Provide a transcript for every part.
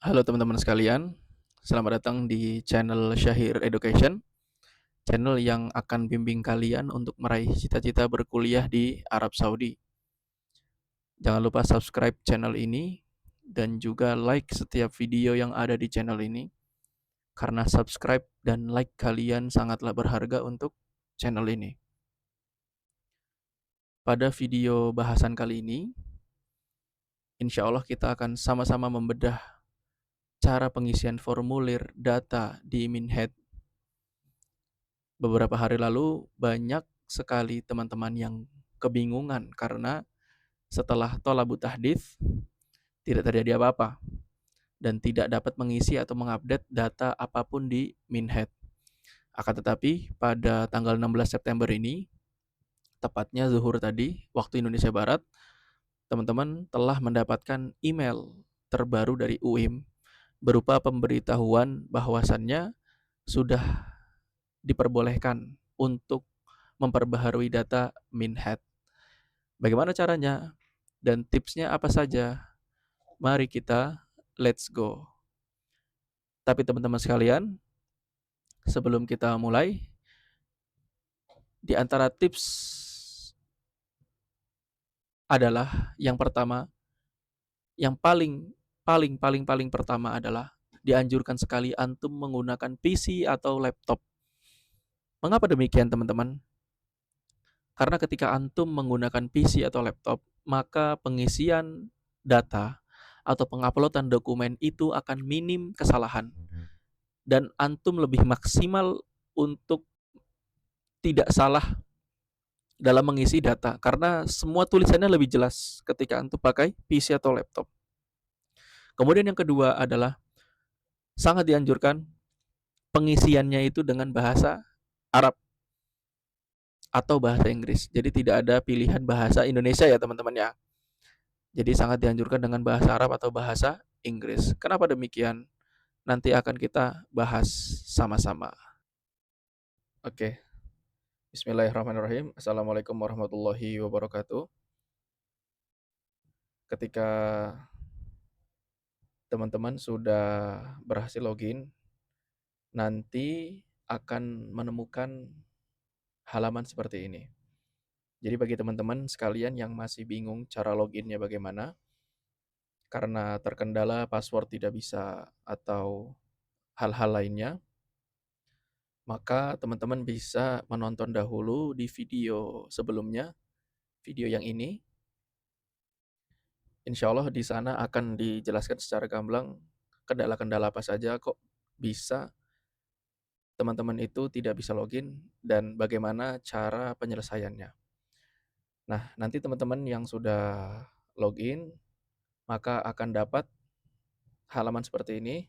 Halo teman-teman sekalian, selamat datang di channel Syahir Education, channel yang akan bimbing kalian untuk meraih cita-cita berkuliah di Arab Saudi. Jangan lupa subscribe channel ini dan juga like setiap video yang ada di channel ini, karena subscribe dan like kalian sangatlah berharga untuk channel ini. Pada video bahasan kali ini, insya Allah kita akan sama-sama membedah cara pengisian formulir data di Minhead. Beberapa hari lalu banyak sekali teman-teman yang kebingungan karena setelah tolabut tahdits tidak terjadi apa-apa dan tidak dapat mengisi atau mengupdate data apapun di Minhead. Akan tetapi pada tanggal 16 September ini, tepatnya zuhur tadi, waktu Indonesia Barat, teman-teman telah mendapatkan email terbaru dari UIM berupa pemberitahuan bahwasannya sudah diperbolehkan untuk memperbaharui data Minhead. Bagaimana caranya dan tipsnya apa saja? Mari kita let's go. Tapi teman-teman sekalian, sebelum kita mulai, di antara tips adalah yang pertama, yang paling pertama adalah dianjurkan sekali antum menggunakan PC atau laptop. Mengapa demikian teman-teman? Karena ketika antum menggunakan PC atau laptop, maka pengisian data atau penguploadan dokumen itu akan minim kesalahan dan antum lebih maksimal untuk tidak salah dalam mengisi data karena semua tulisannya lebih jelas ketika antum pakai PC atau laptop. Kemudian yang kedua adalah sangat dianjurkan pengisiannya itu dengan bahasa Arab atau bahasa Inggris. Jadi tidak ada pilihan bahasa Indonesia ya teman-teman ya. Jadi sangat dianjurkan dengan bahasa Arab atau bahasa Inggris. Kenapa demikian? Nanti akan kita bahas sama-sama. Oke, bismillahirrahmanirrahim. Assalamualaikum warahmatullahi wabarakatuh. Ketika teman-teman sudah berhasil login, nanti akan menemukan halaman seperti ini. Jadi bagi teman-teman sekalian yang masih bingung cara loginnya bagaimana, karena terkendala password tidak bisa atau hal-hal lainnya, maka teman-teman bisa menonton dahulu di video sebelumnya, video yang ini. Insya Allah di sana akan dijelaskan secara gamblang kendala-kendala apa saja kok bisa teman-teman itu tidak bisa login dan bagaimana cara penyelesaiannya. Nah, nanti teman-teman yang sudah login maka akan dapat halaman seperti ini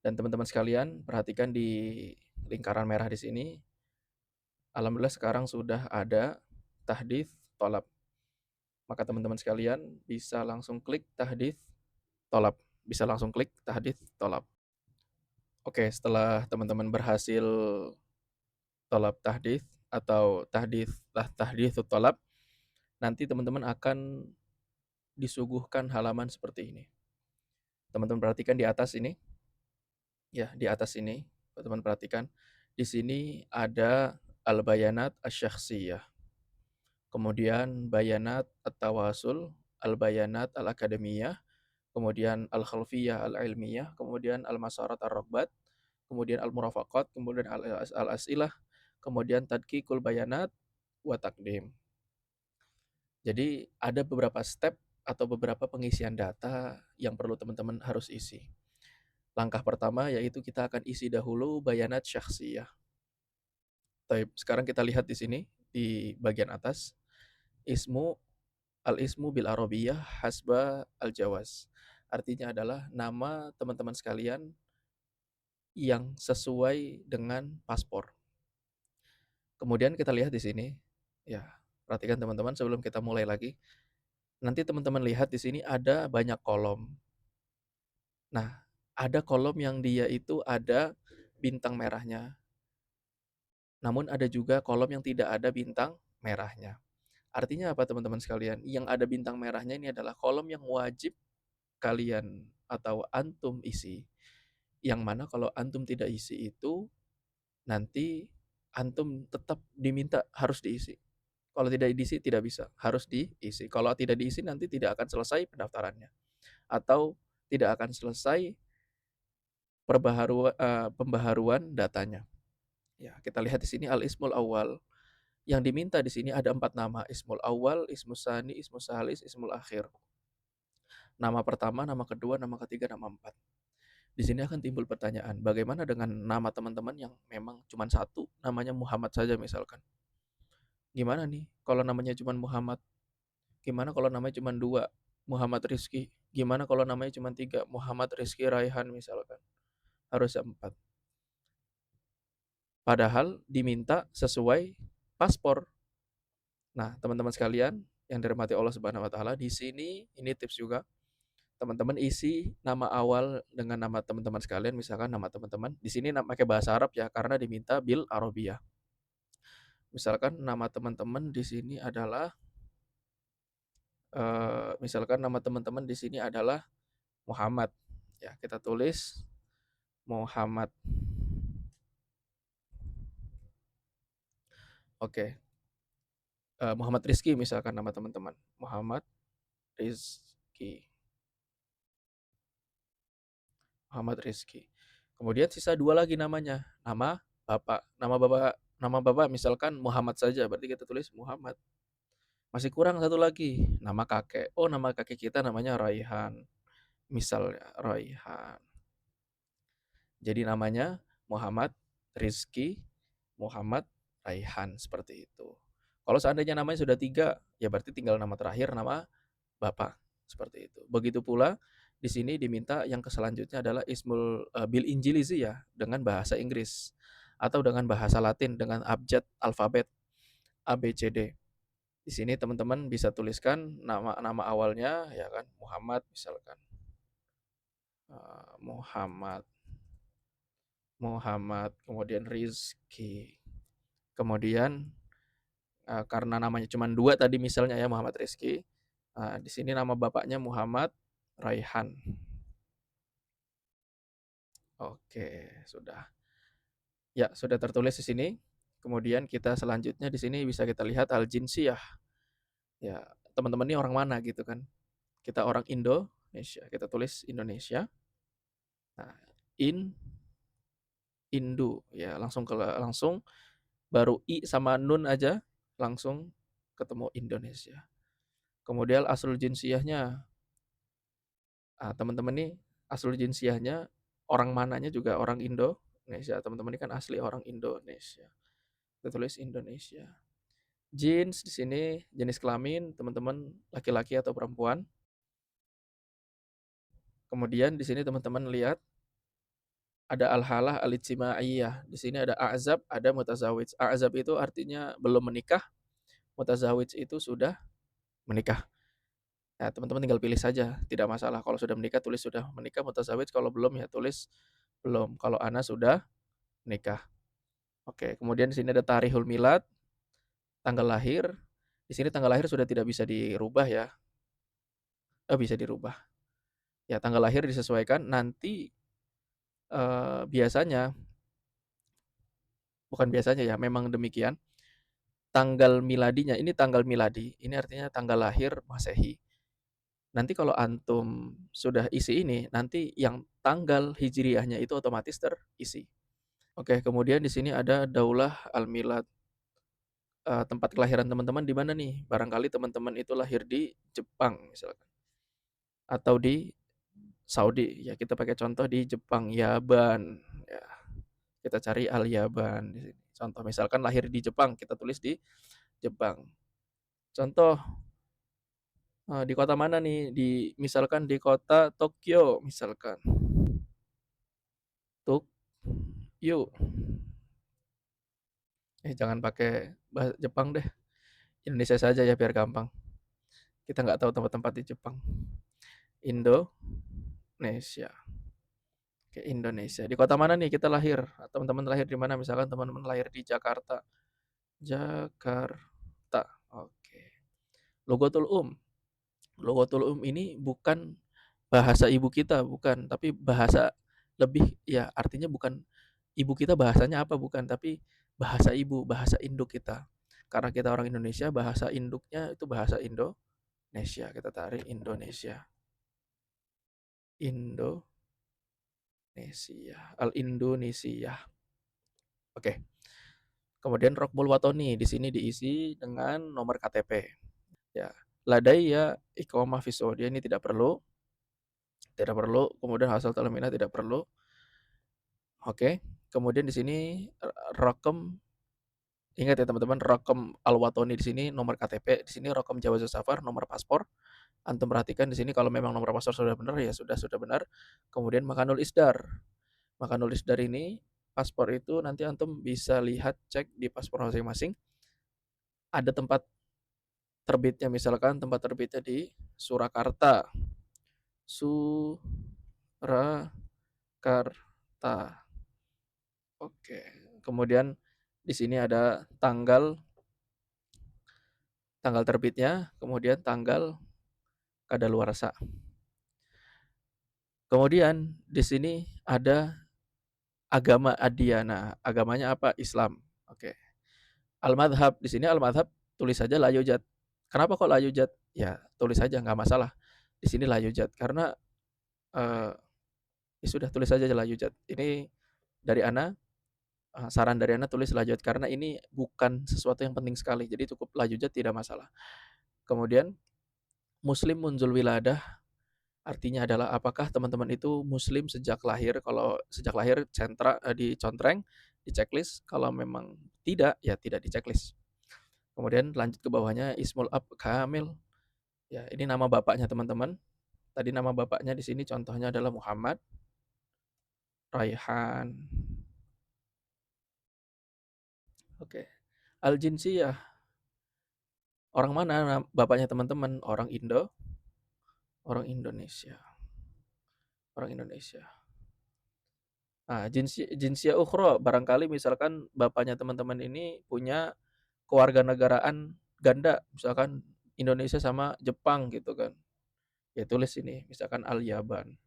dan teman-teman sekalian perhatikan di lingkaran merah di sini. Alhamdulillah sekarang sudah ada tahdits tolab. Maka teman-teman sekalian bisa langsung klik tahdits tolab. Bisa langsung klik tahdits tolab. Oke, setelah teman-teman berhasil tolab tahdits atau tahdits tolab, nanti teman-teman akan disuguhkan halaman seperti ini. Teman-teman perhatikan di atas ini, ya di atas ini, teman-teman perhatikan di sini ada al-bayanat asy-syakhsiyah, kemudian bayanat at-tawasul, al-bayanat al-akademiyah, kemudian al-khalfiyah al-ilmiyah, kemudian al-masarat ar-ragbat, kemudian al-murafaqat, kemudian al-as'ilah, kemudian tadqiqul bayanat wa taqdim. Jadi ada beberapa step atau beberapa pengisian data yang perlu teman-teman harus isi. Langkah pertama yaitu kita akan isi dahulu bayanat syakhsiyah. Baik, sekarang kita lihat di sini di bagian atas ismu al-ismu bil arabiyah hasba al-jawaz. Artinya adalah nama teman-teman sekalian yang sesuai dengan paspor. Kemudian kita lihat di sini, ya, perhatikan teman-teman sebelum kita mulai lagi. Nanti teman-teman lihat di sini ada banyak kolom. Nah, ada kolom yang dia itu ada bintang merahnya. Namun ada juga kolom yang tidak ada bintang merahnya. Artinya apa teman-teman sekalian? Yang ada bintang merahnya ini adalah kolom yang wajib kalian atau antum isi, yang mana kalau antum tidak isi itu, nanti antum tetap diminta harus diisi. Kalau tidak diisi tidak bisa, harus diisi. Kalau tidak diisi nanti tidak akan selesai pendaftarannya, atau tidak akan selesai pembaharuan datanya. Ya, kita lihat di sini al-ismul awal. Yang diminta di sini ada 4 nama, ismul awal, ismus tsani, ismus tsalis, ismul akhir. Nama pertama, nama kedua, nama ketiga, nama empat. Di sini akan timbul pertanyaan, bagaimana dengan nama teman-teman yang memang cuma satu, namanya Muhammad saja misalkan. Gimana nih kalau namanya cuma Muhammad? Gimana kalau namanya cuma dua, Muhammad Rizky? Gimana kalau namanya cuma tiga, Muhammad Rizky Raihan misalkan? Harusnya empat. Padahal diminta sesuai paspor. Nah, teman-teman sekalian yang dirahmati Allah Subhanahu wa taala, di sini ini tips juga. Teman-teman isi nama awal dengan nama teman-teman sekalian, misalkan nama teman-teman. Di sini pakai bahasa Arab ya karena diminta bil Arabiyah. Misalkan nama teman-teman di sini adalah misalkan nama teman-teman di sini adalah Muhammad. Ya, kita tulis Muhammad. Oke. Muhammad Rizky misalkan nama teman-teman. Muhammad Rizky. Muhammad Rizky. Kemudian sisa dua lagi namanya. Nama Bapak. Nama Bapak misalkan Muhammad saja, berarti kita tulis Muhammad. Masih kurang satu lagi, nama kakek. Oh, nama kakek kita namanya Raihan. Misalnya Raihan. Jadi namanya Muhammad Rizky Muhammad Raihan, seperti itu. Kalau seandainya namanya sudah tiga, ya berarti tinggal nama terakhir, nama Bapak, seperti itu. Begitu pula di sini diminta yang selanjutnya adalah ismul bil injilizi ya, dengan bahasa Inggris atau dengan bahasa Latin dengan abjad alfabet A B C D. Di sini teman-teman bisa tuliskan nama awalnya ya kan, Muhammad misalkan. Muhammad, kemudian Rizky. Kemudian karena namanya cuma dua tadi misalnya ya, Muhammad Rizky. Di sini nama bapaknya Muhammad Raihan. Oke, sudah. Ya, sudah tertulis di sini. Kemudian kita selanjutnya di sini bisa kita lihat al-jinsiyah. Ya, teman-teman ini orang mana gitu kan. Kita orang Indonesia, kita tulis Indonesia. Nah, Indo ya, langsung baru i sama nun aja langsung ketemu Indonesia. Kemudian aslul jinsiyahnya. Teman-teman nih aslul jinsiyahnya orang mananya juga orang Indonesia. Teman-teman ini kan asli orang Indonesia. Kita tulis Indonesia. Jins di sini jenis kelamin teman-teman laki-laki atau perempuan. Kemudian di sini teman-teman lihat ada al-halah al-ijtimaiyah. Di sini ada a'zab, ada mutazawij. A'zab itu artinya belum menikah, mutazawij itu sudah menikah. Ya, teman-teman tinggal pilih saja, tidak masalah. Kalau sudah menikah tulis sudah menikah, mutazawij. Kalau belum ya tulis belum. Kalau ana sudah menikah. Oke, kemudian di sini ada tarihul milad, tanggal lahir. Di sini tanggal lahir sudah tidak bisa dirubah ya. Bisa dirubah. Ya, tanggal lahir disesuaikan. Nanti biasanya, bukan biasanya ya, memang demikian. Tanggal miladinya, ini tanggal miladi, ini artinya tanggal lahir Masehi. Nanti kalau antum sudah isi ini, nanti yang tanggal hijriyahnya itu otomatis terisi. Oke, kemudian di sini ada Daulah Al-Milad. Tempat kelahiran teman-teman di mana nih? Barangkali teman-teman itu lahir di Jepang misalkan. Atau di Saudi. Ya, kita pakai contoh di Jepang, Yaban. Ya, kita cari Al-Yaban di sini. Contoh misalkan lahir di Jepang, kita tulis di Jepang. Contoh di kota mana nih? Misalkan di kota Tokyo misalkan. Tokyo. Jangan pakai bahasa Jepang deh. Indonesia saja ya biar gampang. Kita nggak tahu tempat-tempat di Jepang. Indonesia. Oke, Indonesia. Di kota mana nih kita lahir? Teman-teman lahir di mana? Misalkan teman-teman lahir di Jakarta. Jakarta. Oke. Logotul ini bukan bahasa ibu kita, bukan, tapi bahasa lebih ya artinya bukan ibu kita bahasanya apa, bukan, tapi bahasa ibu, bahasa induk kita. Karena kita orang Indonesia, bahasa induknya itu bahasa Indonesia. Kita tarik Indonesia. Indonesia. Al-Indonesia. Oke. Kemudian Rokbul Watoni di sini diisi dengan nomor KTP. Ya. Ladaiya iqamah fi Saudi ini tidak perlu. Tidak perlu. Kemudian hasil telemina tidak perlu. Oke. Kemudian di sini Rokem, ingat ya teman-teman, Rokem Al-Watoni di sini nomor KTP, di sini Rokem Jawazul Safar nomor paspor. Antum perhatikan di sini kalau memang nomor paspor sudah benar ya sudah benar. Kemudian Makanul Isdar. Makanul Isdar ini paspor itu nanti antum bisa lihat cek di paspor masing-masing. Ada tempat terbitnya, misalkan tempat terbitnya di Surakarta. Surakarta. Oke. Kemudian di sini ada tanggal terbitnya, kemudian tanggal kadaluarsa. Kemudian di sini ada agama adyana. Agamanya apa? Islam. Oke. Al-madhab, di sini al-madhab tulis saja la yujad. Kenapa kok la yujad? Ya, tulis saja nggak masalah. Di sini la yujad karena ya sudah tulis saja la yujad. Ini dari Ana, saran dari Ana tulis la yujad karena ini bukan sesuatu yang penting sekali. Jadi cukup la yujad tidak masalah. Kemudian muslim munzul wiladah artinya adalah apakah teman-teman itu muslim sejak lahir. Kalau sejak lahir dicontreng, di checklist. Kalau memang tidak, ya tidak di checklist. Kemudian lanjut ke bawahnya Ismul Ab Kamil. Ya, ini nama bapaknya teman-teman. Tadi nama bapaknya di sini contohnya adalah Muhammad Raihan. Oke. Al-Jinsiyah. Orang mana bapaknya teman-teman? Orang Orang Indonesia. Orang Indonesia. Nah, jinsiyah ukhra, barangkali misalkan bapaknya teman-teman ini punya kewarganegaraan ganda, misalkan Indonesia sama Jepang gitu kan. Ya tulis ini, misalkan Al-Yaban.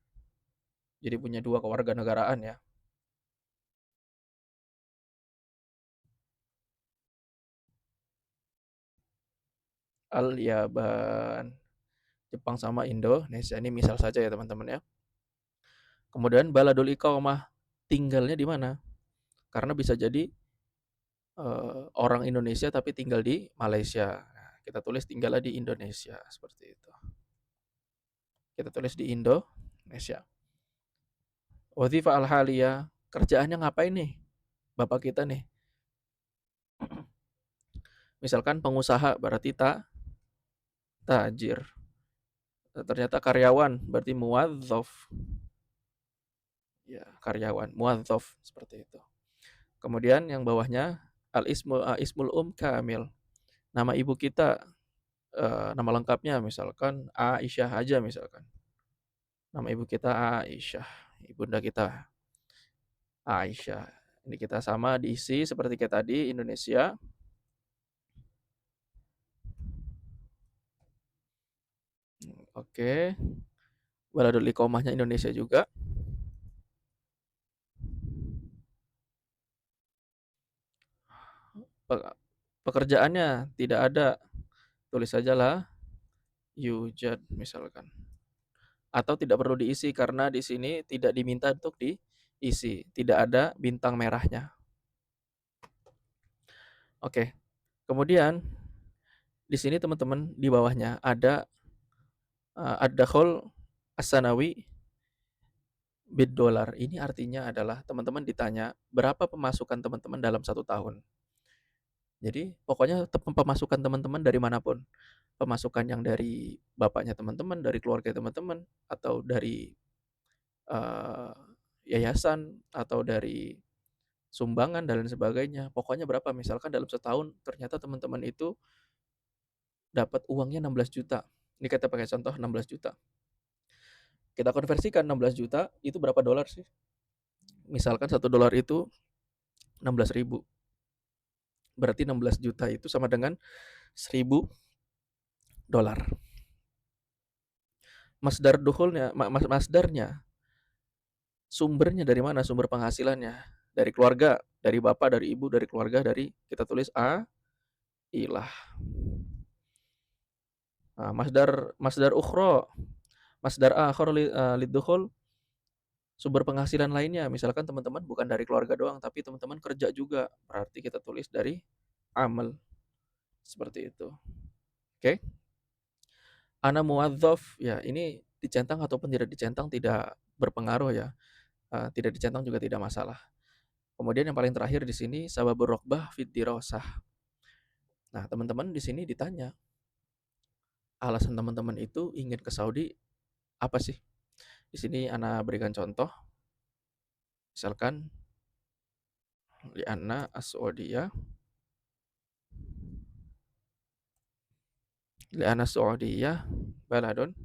Jadi punya dua kewarganegaraan ya. Al-Yaban. Jepang sama Indonesia, ini misal saja ya teman-teman ya. Kemudian baladul iqamah, tinggalnya di mana? Karena bisa jadi orang Indonesia tapi tinggal di Malaysia. Nah, kita tulis tinggalnya di Indonesia seperti itu. Kita tulis di Indonesia. Wazifa al-haliyah, kerjaannya ngapain nih? Bapak kita nih. Misalkan pengusaha berarti tajir. Ternyata karyawan berarti muwadzaf. Ya, karyawan, muwadzaf seperti itu. Kemudian yang bawahnya ismul kamil. Nama ibu kita, nama lengkapnya misalkan Aisyah aja misalkan. Nama ibu kita Aisyah, ibunda kita Aisyah. Ini kita sama diisi seperti kayak tadi Indonesia. Oke. Baladul iqamahnya Indonesia juga. Pekerjaannya tidak ada. Tulis sajalah yujad misalkan. Atau tidak perlu diisi karena di sini tidak diminta untuk diisi. Tidak ada bintang merahnya. Oke. Kemudian di sini teman-teman di bawahnya ada ad-dakhul as-sanawi bid-dolar. Ini artinya adalah teman-teman ditanya berapa pemasukan teman-teman dalam 1 tahun. Jadi pokoknya pemasukan teman-teman dari manapun. Pemasukan yang dari bapaknya teman-teman, dari keluarga teman-teman, atau dari uh, yayasan, atau dari sumbangan dan lain sebagainya. Pokoknya berapa, misalkan dalam setahun ternyata teman-teman itu dapat uangnya 16 juta. Ini kita pakai contoh 16 juta. Kita konversikan 16 juta, itu berapa dolar sih? Misalkan $1 itu 16.000. Berarti 16 juta itu sama dengan $1.000. Masdar dukhulnya, masdarnya, sumbernya dari mana, sumber penghasilannya, dari keluarga, dari bapak, dari ibu, dari keluarga, dari kita tulis ilah. Nah, masdar masdar ukhra, masdar akhar liddukhul, sumber penghasilan lainnya. Misalkan teman-teman bukan dari keluarga doang, tapi teman-teman kerja juga, berarti kita tulis dari amal, seperti itu. Oke? Ana muwadzaf, ya ini dicentang ataupun tidak dicentang tidak berpengaruh ya. Tidak dicentang juga tidak masalah. Kemudian yang paling terakhir di sini sababur rokbah fid dirasah. Nah, teman-teman di sini ditanya, alasan teman-teman itu ingin ke Saudi apa sih? Di sini ana berikan contoh, misalkan li anna as-Saudiyah, li anna as-Saudiyah baladun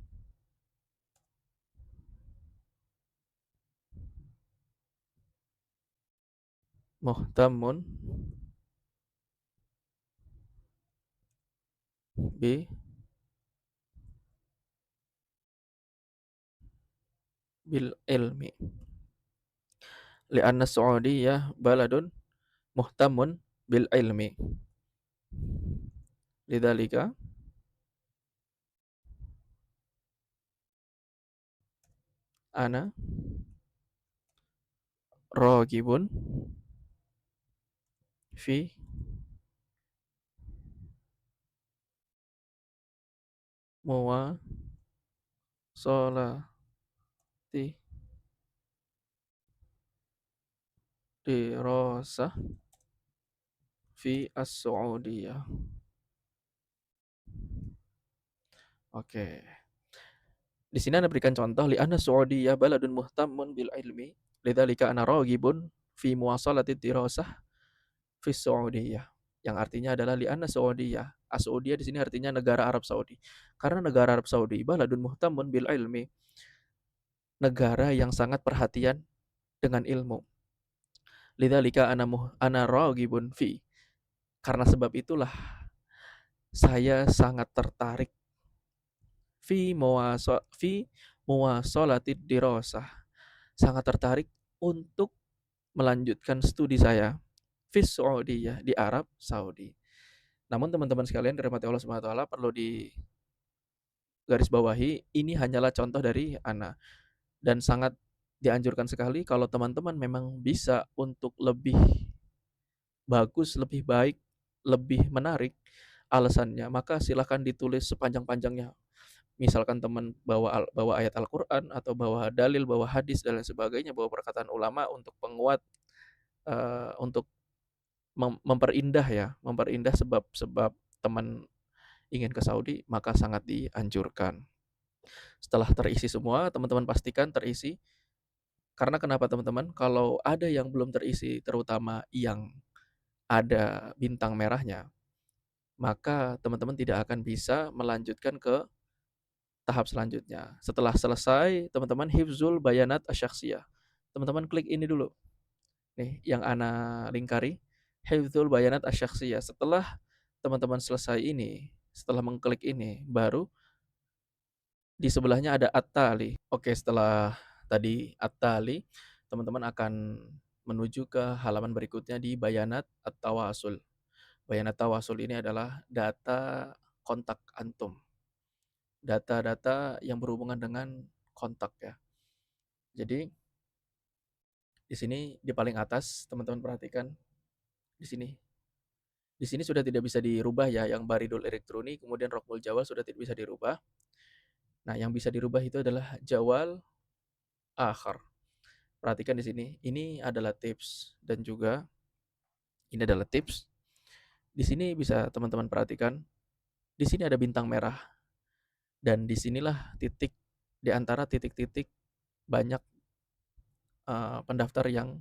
muhtamun bi bil ilmi. Li anna as-Saudiyah baladun muhtamun bil ilmi. Lidzalika ana ragibun fi muwasalati dirasah fi as-Saudiyah. Oke. Di sini Anda berikan contoh li anna Saudiyah baladun muhtamun bil ilmi, lidzalika ana raghibun fi muwasalati dirasah fi Saudiyah. Yang artinya adalah li anna Saudiyah. As-Saudiyah di sini artinya negara Arab Saudi. Karena negara Arab Saudi baladun muhtamun bil ilmi, negara yang sangat perhatian dengan ilmu. Lidzalika ana raghibun fi. Karena sebab itulah saya sangat tertarik fi muwasalatid dirasah. Sangat tertarik untuk melanjutkan studi saya fis Saudiyah di Arab Saudi. Namun teman-teman sekalian dirahmati Allah Subhanahu wa taala, perlu digarisbawahi ini hanyalah contoh dari ana, dan sangat dianjurkan sekali kalau teman-teman memang bisa untuk lebih bagus, lebih baik, lebih menarik alasannya, maka silahkan ditulis sepanjang-panjangnya. Misalkan teman bawa ayat Al-Qur'an atau bawa dalil, bawa hadis dan lain sebagainya, bawa perkataan ulama untuk penguat, untuk memperindah ya, memperindah sebab-sebab teman ingin ke Saudi, maka sangat dianjurkan. Setelah terisi semua, teman-teman pastikan terisi. Karena kenapa teman-teman? Kalau ada yang belum terisi, terutama yang ada bintang merahnya, maka teman-teman tidak akan bisa melanjutkan ke tahap selanjutnya. Setelah selesai, teman-teman hifzul bayanat asyaksiyah. Teman-teman klik ini dulu. Nih, yang ana lingkari, hifzul bayanat asyaksiyah. Setelah teman-teman selesai ini, setelah mengklik ini, baru di sebelahnya ada at-tali. Oke, setelah tadi at-tali, teman-teman akan menuju ke halaman berikutnya di bayanat at-tawasul. Bayanat tawasul ini adalah data kontak antum. Data-data yang berhubungan dengan kontak ya. Jadi di sini di paling atas teman-teman perhatikan di sini. Di sini sudah tidak bisa dirubah ya, yang baridul elektroni kemudian rokmul jawal sudah tidak bisa dirubah. Nah, yang bisa dirubah itu adalah jawal akhar. Perhatikan di sini. Ini adalah tips dan juga ini adalah tips. Di sini bisa teman-teman perhatikan. Di sini ada bintang merah dan disinilah titik di antara titik-titik banyak pendaftar yang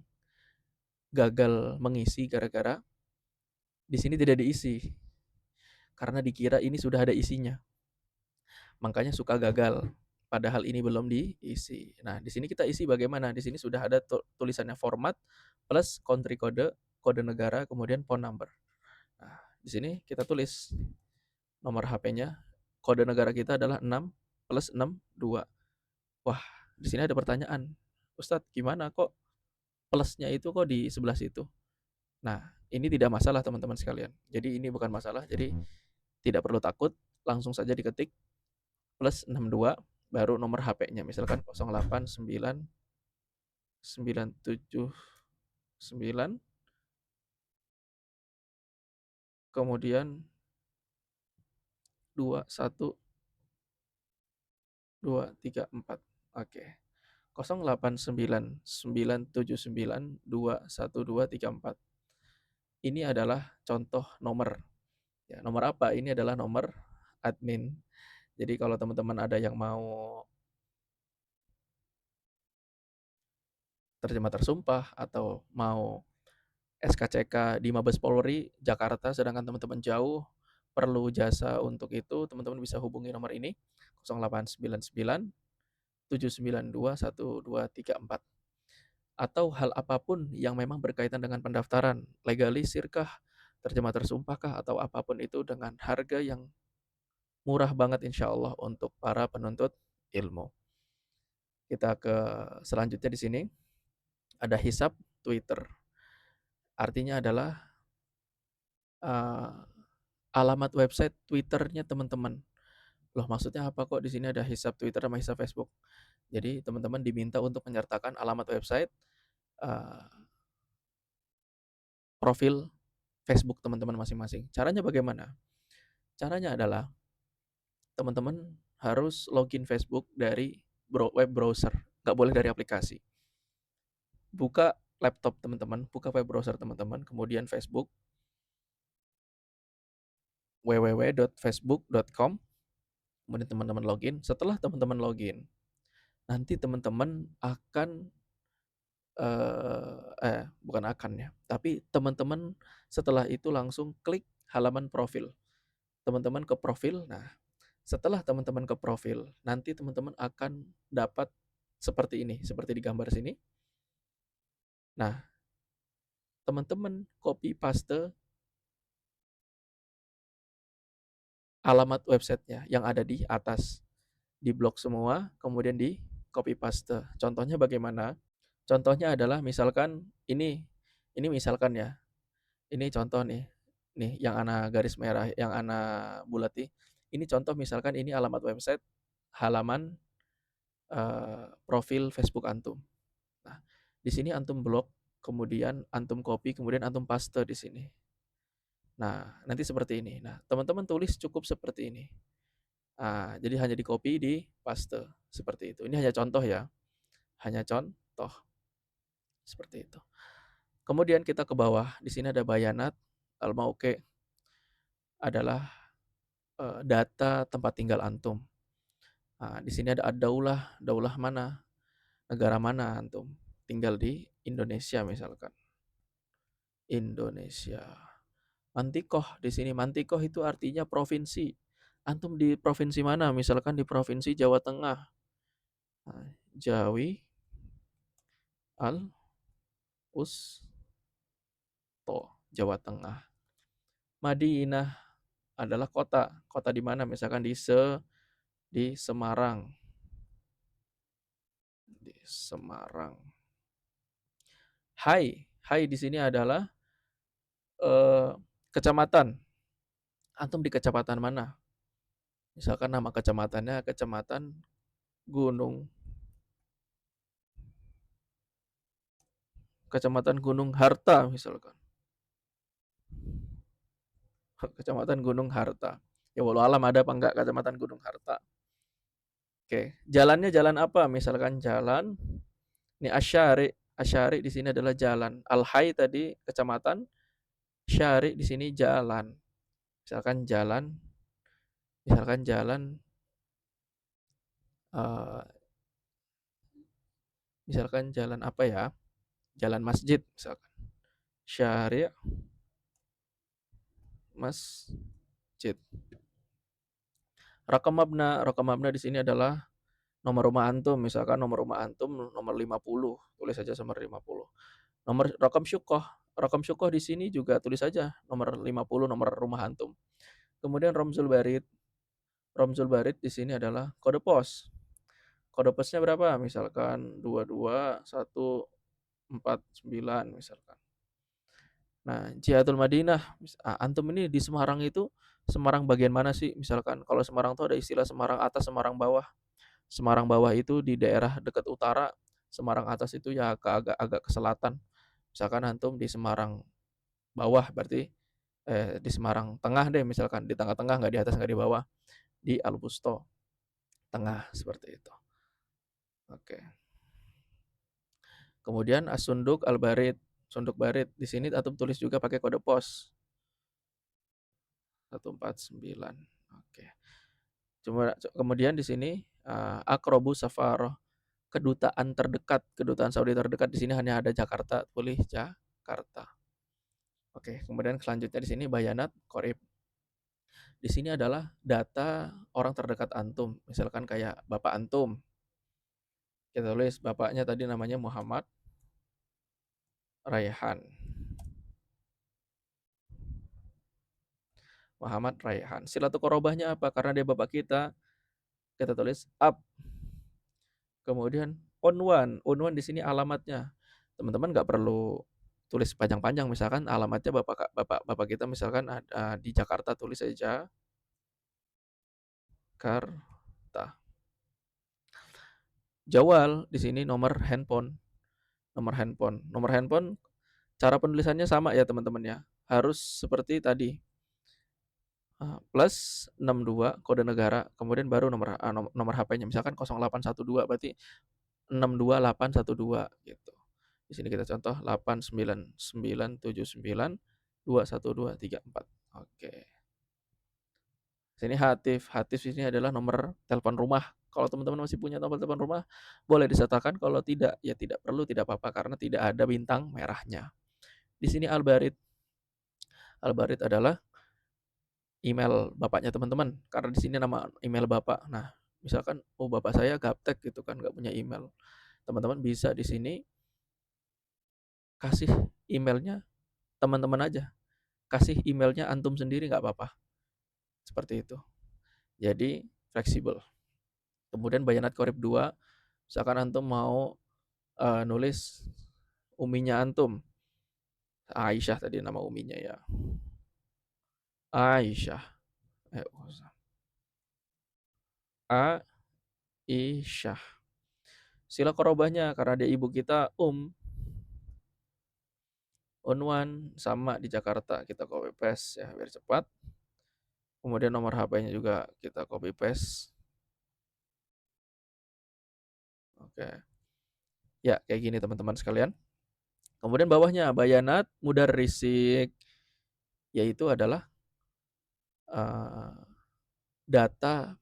gagal mengisi gara-gara di sini tidak diisi karena dikira ini sudah ada isinya. Makanya suka gagal. Padahal ini belum diisi. Nah, di sini kita isi bagaimana? Di sini sudah ada tulisannya format plus country code, kode negara, kemudian phone number. Nah, di sini kita tulis nomor HP-nya. Kode negara kita adalah 6 plus 62. Wah, di sini ada pertanyaan, "Ustadz, gimana kok plusnya itu kok di sebelah situ?" Nah, ini tidak masalah teman-teman sekalian. Jadi ini bukan masalah, jadi tidak perlu takut, langsung saja diketik plus 62 baru nomor HP-nya misalkan 089979 kemudian 21234. Oke. 089979 21234. Ini adalah contoh nomor. Ya, nomor apa? Ini adalah nomor admin. Jadi kalau teman-teman ada yang mau terjemah tersumpah atau mau SKCK di Mabes Polri Jakarta sedangkan teman-teman jauh perlu jasa untuk itu, teman-teman bisa hubungi nomor ini 0899 792 1234. Atau hal apapun yang memang berkaitan dengan pendaftaran, legalisirkah, terjemah tersumpahkah, atau apapun itu dengan harga yang murah banget insya Allah untuk para penuntut ilmu. Kita ke selanjutnya di sini ada hisab Twitter. Artinya adalah uh, alamat website Twitternya teman-teman. Loh maksudnya apa kok di sini ada hisab Twitter sama hisab Facebook? Jadi teman-teman diminta untuk menyertakan alamat website, uh, profil Facebook teman-teman masing-masing. Caranya bagaimana? Caranya adalah teman-teman harus login Facebook dari web browser, nggak boleh dari aplikasi. Buka laptop teman-teman, buka web browser teman-teman, kemudian Facebook, www.facebook.com, kemudian teman-teman login. Setelah teman-teman login, nanti teman-teman akan bukan akan ya, tapi teman-teman setelah itu langsung klik halaman profil. Teman-teman ke profil. Nah, setelah teman-teman ke profil, nanti teman-teman akan dapat seperti ini, seperti di gambar sini. Nah, teman-teman copy paste alamat websitenya yang ada di atas, di blok semua, kemudian di copy paste. Contohnya bagaimana? Contohnya adalah misalkan ini misalkan ya, ini contoh nih, yang ana garis merah, yang ana bulati. Ini contoh misalkan ini alamat website, halaman profil Facebook antum. Nah, di sini antum blok, kemudian antum copy, kemudian antum paste di sini. Nah, nanti seperti ini. Nah, teman-teman tulis cukup seperti ini. Nah, jadi hanya di copy, di paste seperti itu. Ini hanya contoh ya, hanya contoh seperti itu. Kemudian kita ke bawah. Di sini ada bayanat al-mauqi adalah data tempat tinggal antum. Nah, di sini ada ad-daulah, daulah mana, negara mana antum tinggal di Indonesia misalkan. Indonesia. Mantikoh di sini. Mantikoh itu artinya provinsi. Antum di provinsi mana? Misalkan di provinsi Jawa Tengah. Nah, Jawi al Usto, Jawa Tengah. Madinah adalah kota. Kota di mana? Misalkan di Semarang. Di Semarang. Hai di sini adalah kecamatan. Antum di kecamatan mana? Misalkan nama kecamatannya Kecamatan Gunung Kecamatan Gunung Harta misalkan. Kecamatan Gunung Harta. Ya walau alam ada apa enggak Kecamatan Gunung Harta. Oke, jalannya jalan apa? Misalkan jalan ini Asyari. Asyari di sini adalah jalan. Al-Hai tadi kecamatan, Syari di sini jalan. Misalkan jalan misalkan jalan uh, misalkan jalan apa ya? Jalan masjid misalkan. Syari masjid. Rakam mabna di sini adalah nomor rumah antum, misalkan nomor rumah antum nomor 50, tulis saja nomor 50. Nomor rakam syukoh di sini juga tulis saja nomor 50 nomor rumah antum. Kemudian Romzul Barid. Romzul Barid di sini adalah kode pos. Kode posnya berapa? Misalkan 22149 misalkan. Nah, Jihadul Madinah, antum ini di Semarang itu Semarang bagian mana sih? Misalkan kalau Semarang tuh ada istilah Semarang atas, Semarang bawah. Semarang bawah itu di daerah dekat utara, Semarang atas itu ya agak ke selatan. Misalkan antum di Semarang bawah berarti di Semarang tengah deh misalkan, di tengah-tengah, nggak di atas nggak di bawah, di Albusto tengah seperti itu. Oke. Kemudian As-Sunduk Al-Barid, Sunduk Barid di sini antum tulis juga pakai kode pos 149. Oke. Kemudian di sini Akrobu Safaroh, kedutaan Saudi terdekat di sini hanya ada Jakarta, tulis Jakarta. Oke, kemudian selanjutnya di sini Bayanat Qorib. Di sini adalah data orang terdekat antum, misalkan kayak bapak antum. Kita tulis bapaknya tadi namanya Muhammad Raihan. Muhammad Raihan. Silaturahmahnya apa? Karena dia bapak kita tulis up. Kemudian unwan. Unwan di sini alamatnya. Teman-teman nggak perlu tulis panjang-panjang. Misalkan alamatnya bapak kita misalkan ada di Jakarta, tulis saja Jakarta. Jawal di sini nomor handphone. Nomor handphone. Nomor handphone cara penulisannya sama ya teman-teman ya. Harus seperti tadi. Plus 62 kode negara, kemudian baru nomor HP-nya misalkan 0812 berarti 62812 gitu. Di sini kita contoh 89979212234. Oke. Sini Hatif. Hatif ini adalah nomor telepon rumah. Kalau teman-teman masih punya nomor telepon rumah, boleh disertakan. Kalau tidak, ya tidak perlu, tidak apa-apa karena tidak ada bintang merahnya. Di sini Al-Barid. Al-Barid adalah email bapaknya teman-teman, karena di sini nama email bapak. Nah, misalkan bapak saya gaptek gitu kan, nggak punya email, teman-teman bisa di sini kasih emailnya teman-teman aja, kasih emailnya antum sendiri nggak apa-apa, seperti itu. Jadi fleksibel. Kemudian Bayanat Qorib 2, misalkan antum mau nulis uminya antum, Aisyah tadi nama uminya ya, Aisyah, Aisyah. Sila korobahnya karena dia ibu kita Unwan sama di Jakarta, kita copy paste ya biar cepat. Kemudian nomor HP-nya juga kita copy paste. Oke. Ya, kayak gini teman-teman sekalian. Kemudian bawahnya Bayanat Mudarrisik, yaitu adalah data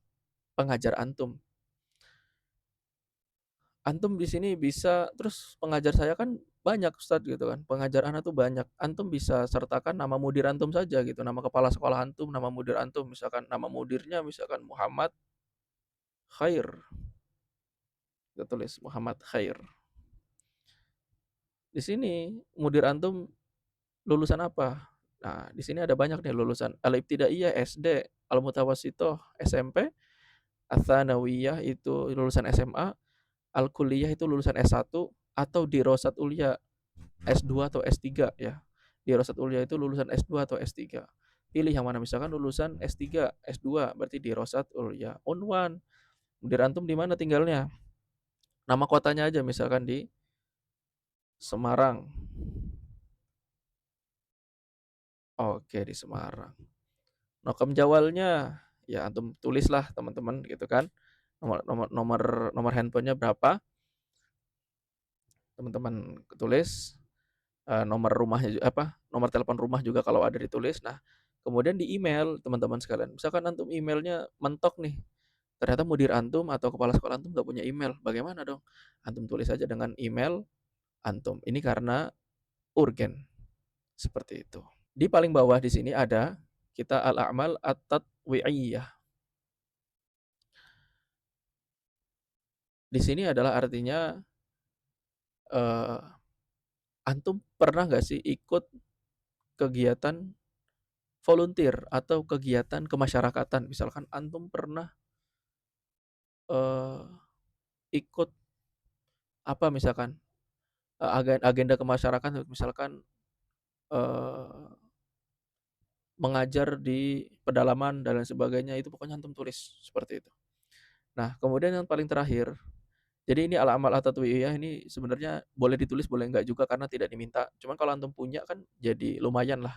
pengajar antum. Antum di sini bisa, terus pengajar saya kan banyak Ustadz gitu kan. Pengajar anak tuh banyak. Antum bisa sertakan nama mudir antum saja gitu, nama kepala sekolah antum, nama mudir antum, misalkan nama mudirnya misalkan Muhammad Khair. Kita tulis Muhammad Khair. Di sini mudir antum lulusan apa? Nah, di sini ada banyak nih lulusan Al-Ibtidaiyah SD, Al-Mutawassithah SMP, Ats-Tsanawiyah itu lulusan SMA, Al-Kulliyah itu lulusan S1 atau Dirasat Ulia S2 atau S3 ya. Dirasat Ulia itu lulusan S2 atau S3. Pilih yang mana, misalkan lulusan S3, S2 berarti Dirasat Ulia. Unwan, mudir antum di mana tinggalnya? Nama kotanya aja misalkan di Semarang. Oke, di Semarang. Nokem Jawalnya ya antum tulislah teman-teman gitu kan. Nomor handphonenya berapa? Teman-teman tulis. Nomor rumahnya apa? Nomor telepon rumah juga kalau ada ditulis. Nah, kemudian di email teman-teman sekalian. Misalkan antum emailnya mentok nih. Ternyata mudir antum atau kepala sekolah antum nggak punya email. Bagaimana dong? Antum tulis aja dengan email antum. Ini karena urgen. Seperti itu. Di paling bawah di sini ada kita al-a'mal at-tatwi'iyah. Di sini adalah artinya antum pernah nggak sih ikut kegiatan volunteer atau kegiatan kemasyarakatan. Misalkan antum pernah, eee, ikut apa misalkan, agenda kemasyarakatan misalkan, eee, mengajar di pedalaman dan lain sebagainya, itu pokoknya antum tulis, seperti itu. Nah, kemudian yang paling terakhir, jadi ini al-amal at-tatwi'iyah ini sebenarnya boleh ditulis, boleh enggak juga karena tidak diminta. Cuman kalau antum punya kan jadi lumayanlah,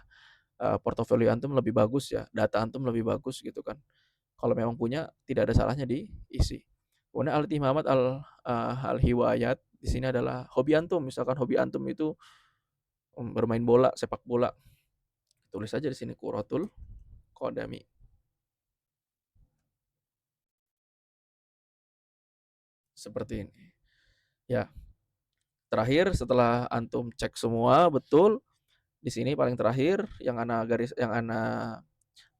portofolio antum lebih bagus ya, data antum lebih bagus gitu kan. Kalau memang punya, tidak ada salahnya diisi. Kemudian al-ihtimamat al-hiwayat di sini adalah hobi antum, misalkan hobi antum itu, bermain bola, sepak bola, tulis aja di sini kuratul qadami, seperti ini. Ya, terakhir setelah antum cek semua betul, di sini paling terakhir yang ana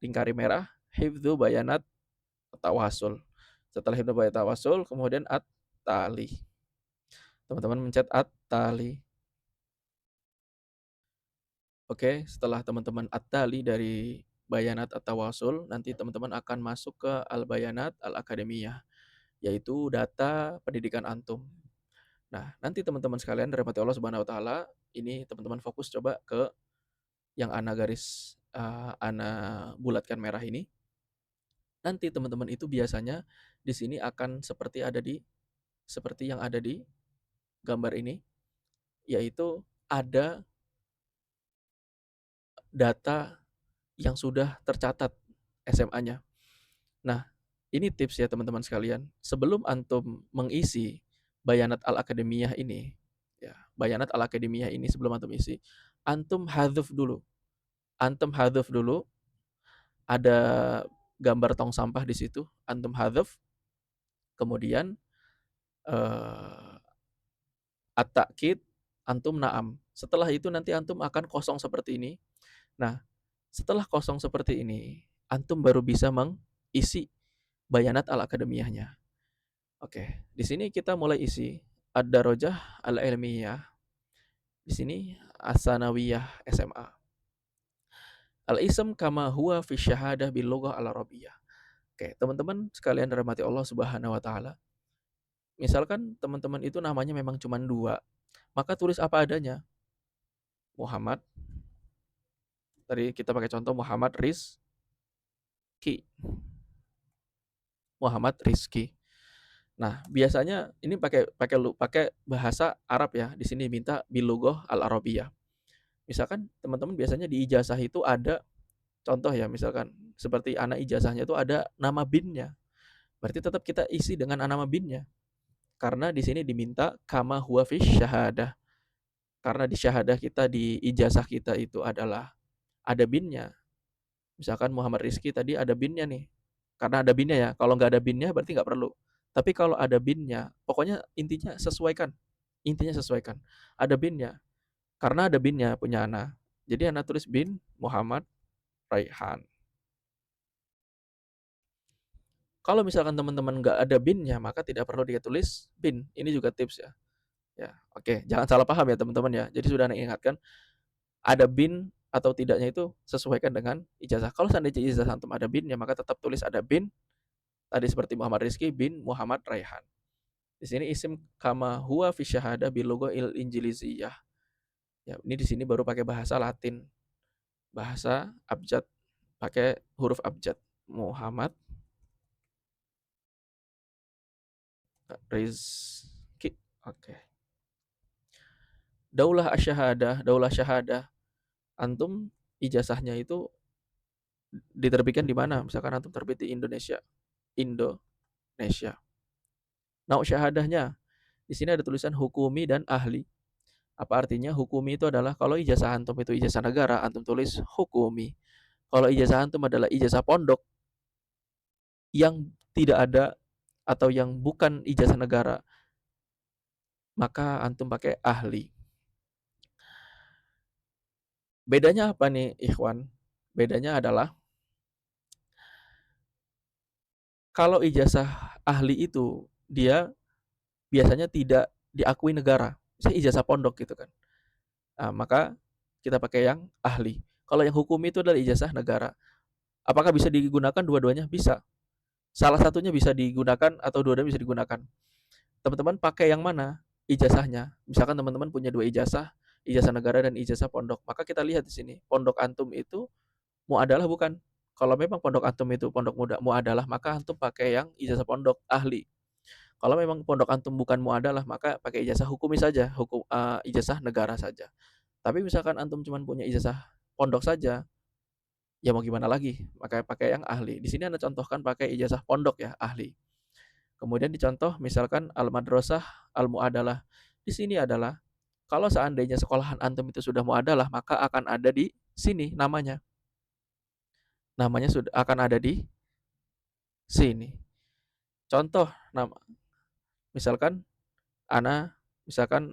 lingkari merah, hifdzu bayanat tawasul. Setelah hifdzu bayanat tawasul, kemudian at-tali. Teman-teman mencet at-tali. Oke, setelah teman-teman at-tali dari bayanat at-tawasul, nanti teman-teman akan masuk ke al-bayanat al-akademiyah, yaitu data pendidikan antum. Nah, nanti teman-teman sekalian dirahmati Allah Subhanahu wa taala, ini teman-teman fokus coba ke yang ana bulatkan merah ini. Nanti teman-teman itu biasanya di sini akan seperti yang ada di gambar ini, yaitu ada data yang sudah tercatat SMA-nya. Nah, ini tips ya teman-teman sekalian. Sebelum antum mengisi bayanat al-akademiyah ini, ya, bayanat al-akademiyah ini sebelum antum isi, antum hadzuf dulu. Antum hadzuf dulu, ada gambar tong sampah di situ, antum hadzuf, kemudian eh, at-ta'kid, antum na'am. Setelah itu nanti antum akan kosong seperti ini. Nah, setelah kosong seperti ini, antum baru bisa mengisi bayanat al-akademiyahnya. Oke, di sini kita mulai isi ad-darajah al-ilmiyah. Di sini as-sanawiyah SMA. Al-ism kama huwa fi syahadah bil lughah al-arabiyyah. Oke, teman-teman sekalian dirahmati Allah Subhanahu wa taala. Misalkan teman-teman itu namanya memang cuma dua, maka tulis apa adanya. Muhammad, tadi kita pakai contoh Muhammad Rizki. Muhammad Rizki. Nah, biasanya ini pakai bahasa Arab ya. Di sini minta bilughah al-arabiyyah. Misalkan teman-teman biasanya di ijazah itu ada contoh ya, misalkan seperti anak ijazahnya itu ada nama binnya. Berarti tetap kita isi dengan nama binnya. Karena di sini diminta kama huwa fi syahadah. Karena di syahadah kita di ijazah kita itu adalah ada binnya. Misalkan Muhammad Rizki tadi ada binnya nih. Karena ada binnya ya. Kalau nggak ada binnya berarti nggak perlu. Tapi kalau ada binnya, pokoknya intinya sesuaikan. Intinya sesuaikan. Ada binnya. Karena ada binnya punya anak. Jadi anak tulis bin Muhammad Raihan. Kalau misalkan teman-teman nggak ada binnya, maka tidak perlu dia tulis bin. Ini juga tips ya. Ya, oke, jangan salah paham ya teman-teman ya. Jadi sudah ingatkan, ada bin atau tidaknya itu sesuaikan dengan ijazah. Kalau seandainya ijazah antum ada binnya, maka tetap tulis ada bin. Tadi seperti Muhammad Rizki bin Muhammad Raihan. Di sini isim kama huwa fi syahadah bil il injiliziyah. Ya, ini di sini baru pakai bahasa Latin, bahasa abjad, pakai huruf abjad. Muhammad Rizki. Oke. Daulah syahadah. Antum ijazahnya itu diterbitkan di mana? Misalkan antum terbit di Indonesia. Indonesia. Nah, syahadahnya di sini ada tulisan hukumi dan ahli. Apa artinya? Hukumi itu adalah kalau ijazah antum itu ijazah negara, antum tulis hukumi. Kalau ijazah antum adalah ijazah pondok yang tidak ada atau yang bukan ijazah negara, maka antum pakai ahli. Bedanya apa nih, ikhwan? Bedanya adalah kalau ijazah ahli itu dia biasanya tidak diakui negara. Misalnya ijazah pondok gitu kan. Nah, maka kita pakai yang ahli. Kalau yang hukumi itu adalah ijazah negara. Apakah bisa digunakan dua-duanya? Bisa. Salah satunya bisa digunakan atau dua-duanya bisa digunakan. Teman-teman pakai yang mana ijazahnya? Misalkan teman-teman punya dua ijazah, ijazah negara dan ijazah pondok. Maka kita lihat di sini, pondok antum itu muadalah bukan? Kalau memang pondok antum itu pondok muda muadalah, maka antum pakai yang ijazah pondok ahli. Kalau memang pondok antum bukan muadalah, maka pakai ijazah hukumi saja, ijazah negara saja. Tapi misalkan antum cuma punya ijazah pondok saja, ya mau gimana lagi? Maka pakai yang ahli. Di sini Anda contohkan pakai ijazah pondok ya, ahli. Kemudian dicontoh misalkan al-madrasah al-muadalah. Di sini adalah kalau seandainya sekolahan antum itu sudah muadalah, maka akan ada di sini namanya. Namanya sudah akan ada di sini. Contoh nama misalkan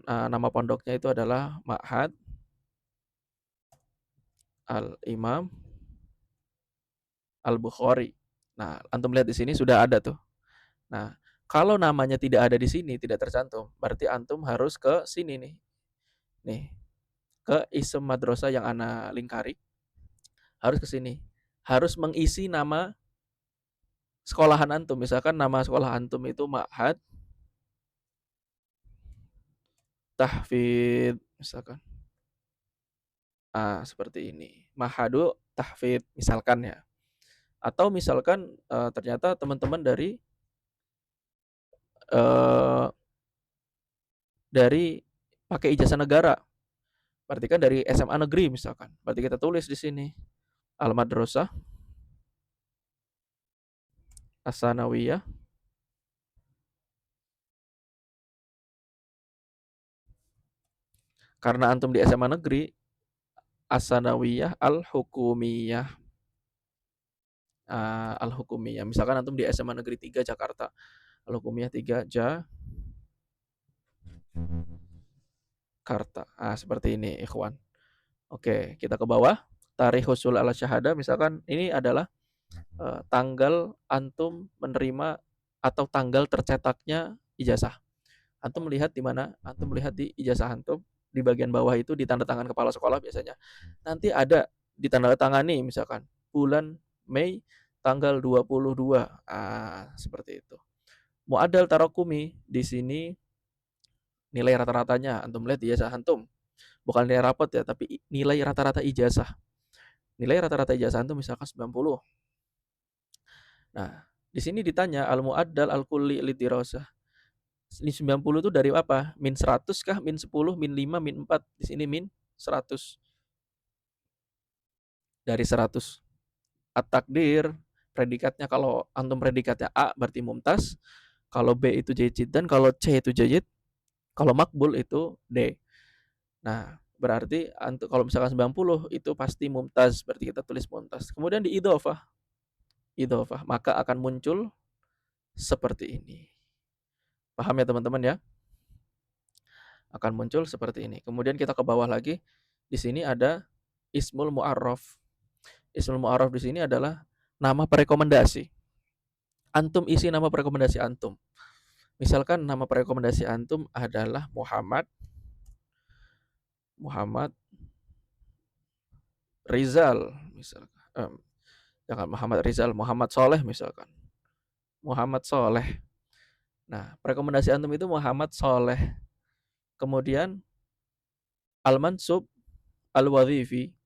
nama pondoknya itu adalah Ma'had Al-Imam Al-Bukhari. Nah, antum lihat di sini sudah ada tuh. Nah, kalau namanya tidak ada di sini, tidak tercantum, berarti antum harus ke sini nih. Nih, ke ism madrasah yang ana lingkari. Harus ke sini. Harus mengisi nama sekolahan antum. Misalkan nama sekolah antum itu Ma'had Tahfidz misalkan. Seperti ini. Mahadu Tahfidz misalkan ya. Atau misalkan ternyata teman-teman eh, dari pakai ijazah negara. Berarti kan dari SMA negeri misalkan. Berarti kita tulis di sini Al-Madrasah As-Sanawiyah karena antum di SMA negeri As-Sanawiyah Al-Hukumiyah. Al-Hukumiyah. Misalkan antum di SMA Negeri 3 Jakarta. Al-Hukumiyah 3 Jakarta. Seperti ini, ikhwan. Oke, kita ke bawah. Tarikh husul ala syahada misalkan ini adalah tanggal antum menerima atau tanggal tercetaknya ijazah. Antum melihat di mana? Antum melihat di ijazah antum di bagian bawah itu di tanda tangan kepala sekolah biasanya. Nanti ada di tanda tangani misalkan bulan Mei tanggal 22. Seperti itu. Muadal tarakumi di sini nilai rata-ratanya antum lihat ijazah antum. Bukan nilai rapot ya, tapi nilai rata-rata ijazah. Nilai rata-rata ijazah antum misalkan 90. Nah, di sini ditanya al-muaddal al-kulli lidirasah. Ini 90 itu dari apa? Min 100 kah? Min 10, min 5, min 4. Di sini min 100. Dari 100. At-takdir, predikatnya kalau antum predikatnya A berarti mumtaz. Kalau B itu jayyid dan kalau C itu jayyid. Kalau makbul itu D. Nah, berarti antum kalau misalkan 90 itu pasti mumtaz, berarti kita tulis mumtaz. Kemudian di idhofah. Idhofah, maka akan muncul seperti ini. Paham ya teman-teman ya? Akan muncul seperti ini. Kemudian kita ke bawah lagi. Di sini ada ismul mu'arraf. Ismul mu'arraf di sini adalah nama perekomendasi. Antum isi nama perekomendasi antum. Misalkan nama perekomendasi antum adalah Muhammad Rizal misalkan. Jangan Muhammad Rizal, Muhammad Soleh misalkan. Muhammad Soleh. Nah, rekomendasi antum itu Muhammad Soleh. Kemudian Al-Mansub Al-Wadhifi.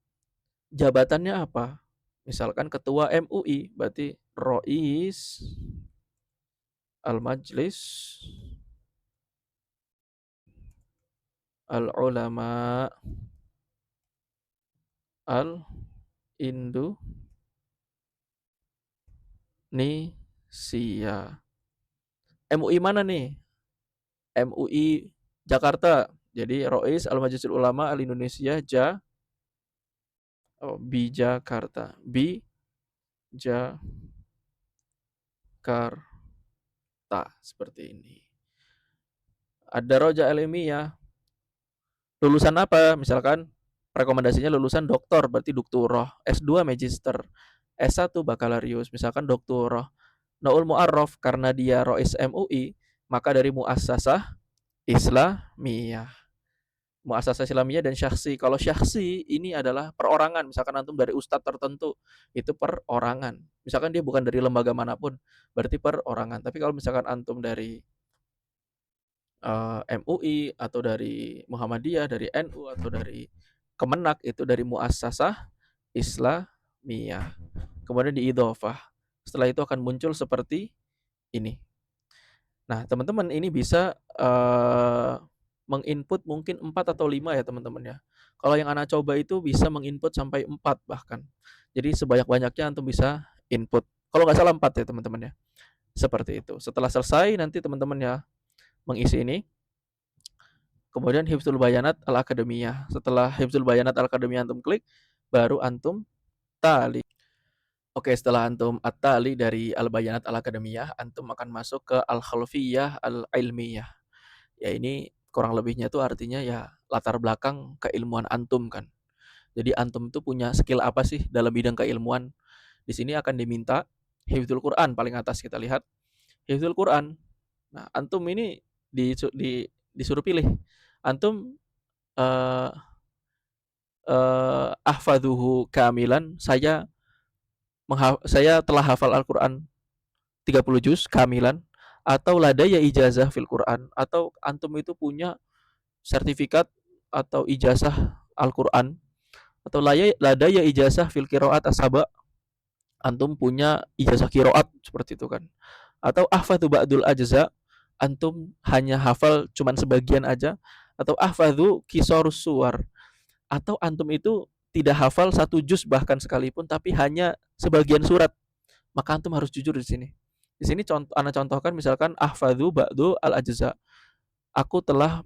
Jabatannya apa? Misalkan ketua MUI, berarti Rois Al-Majlis Al-Ulama Al-Indonesia. MUI mana nih? MUI Jakarta. Jadi Rois Al-Majlisul Ulama Al-Indonesia Bi Jakarta. Bi Jakarta. Seperti ini. Ada Roja Ilmiah. Lulusan apa? Misalkan rekomendasinya lulusan doktor, berarti doktorah. S2 magister. S1 bakalarius, misalkan doktorah. Naul Mu'arraf karena dia Rois MUI, maka dari Muassasah Islamiyah. Muasasah Islamiyah dan syakhsi. Kalau syakhsi ini adalah perorangan, misalkan antum dari ustadz tertentu, itu perorangan. Misalkan dia bukan dari lembaga manapun, berarti perorangan. Tapi kalau misalkan antum dari MUI atau dari Muhammadiyah, dari NU atau dari Kemenak, itu dari muasasah Islamiyah. Kemudian diidhofah. Setelah itu akan muncul seperti ini. Nah, teman-teman ini bisa menginput mungkin 4 atau 5 ya teman-teman ya. Kalau yang anak coba itu bisa menginput sampai 4 bahkan. Jadi sebanyak-banyaknya antum bisa input. Kalau nggak salah 4 ya teman-teman ya. Seperti itu. Setelah selesai nanti teman-teman ya mengisi ini. Kemudian Hifdzul Bayanat Al-Akademiyah. Setelah Hifdzul Bayanat Al-Akademiyah antum klik, baru antum tali. Oke, setelah antum at-tali dari Al-Bayanat Al-Akademiyah, antum akan masuk ke Al-Khalfiyah Al-Ilmiyah. Ya ini kurang lebihnya itu artinya ya latar belakang keilmuan antum kan. Jadi antum tuh punya skill apa sih dalam bidang keilmuan? Di sini akan diminta hifdzul Quran paling atas kita lihat. Hifdzul Quran. Nah, antum ini disuruh pilih. Antum eh ahfaduhu kamilan, saya telah hafal Al-Qur'an 30 juz kamilan, atau ladaya ijazah fil Quran, atau antum itu punya sertifikat atau ijazah Al-Qur'an, atau ladaya ijazah fil qiraat as-saba, antum punya ijazah qiraat seperti itu kan. Atau ahfadzu ba'dul ajza, antum hanya hafal cuman sebagian aja, atau ahfadzu qisarus suwar, atau antum itu tidak hafal 1 juz bahkan sekalipun tapi hanya sebagian surat, maka antum harus jujur di sini. Di sini ana contohkan misalkan ahfadzu ba'du al ajza. Aku telah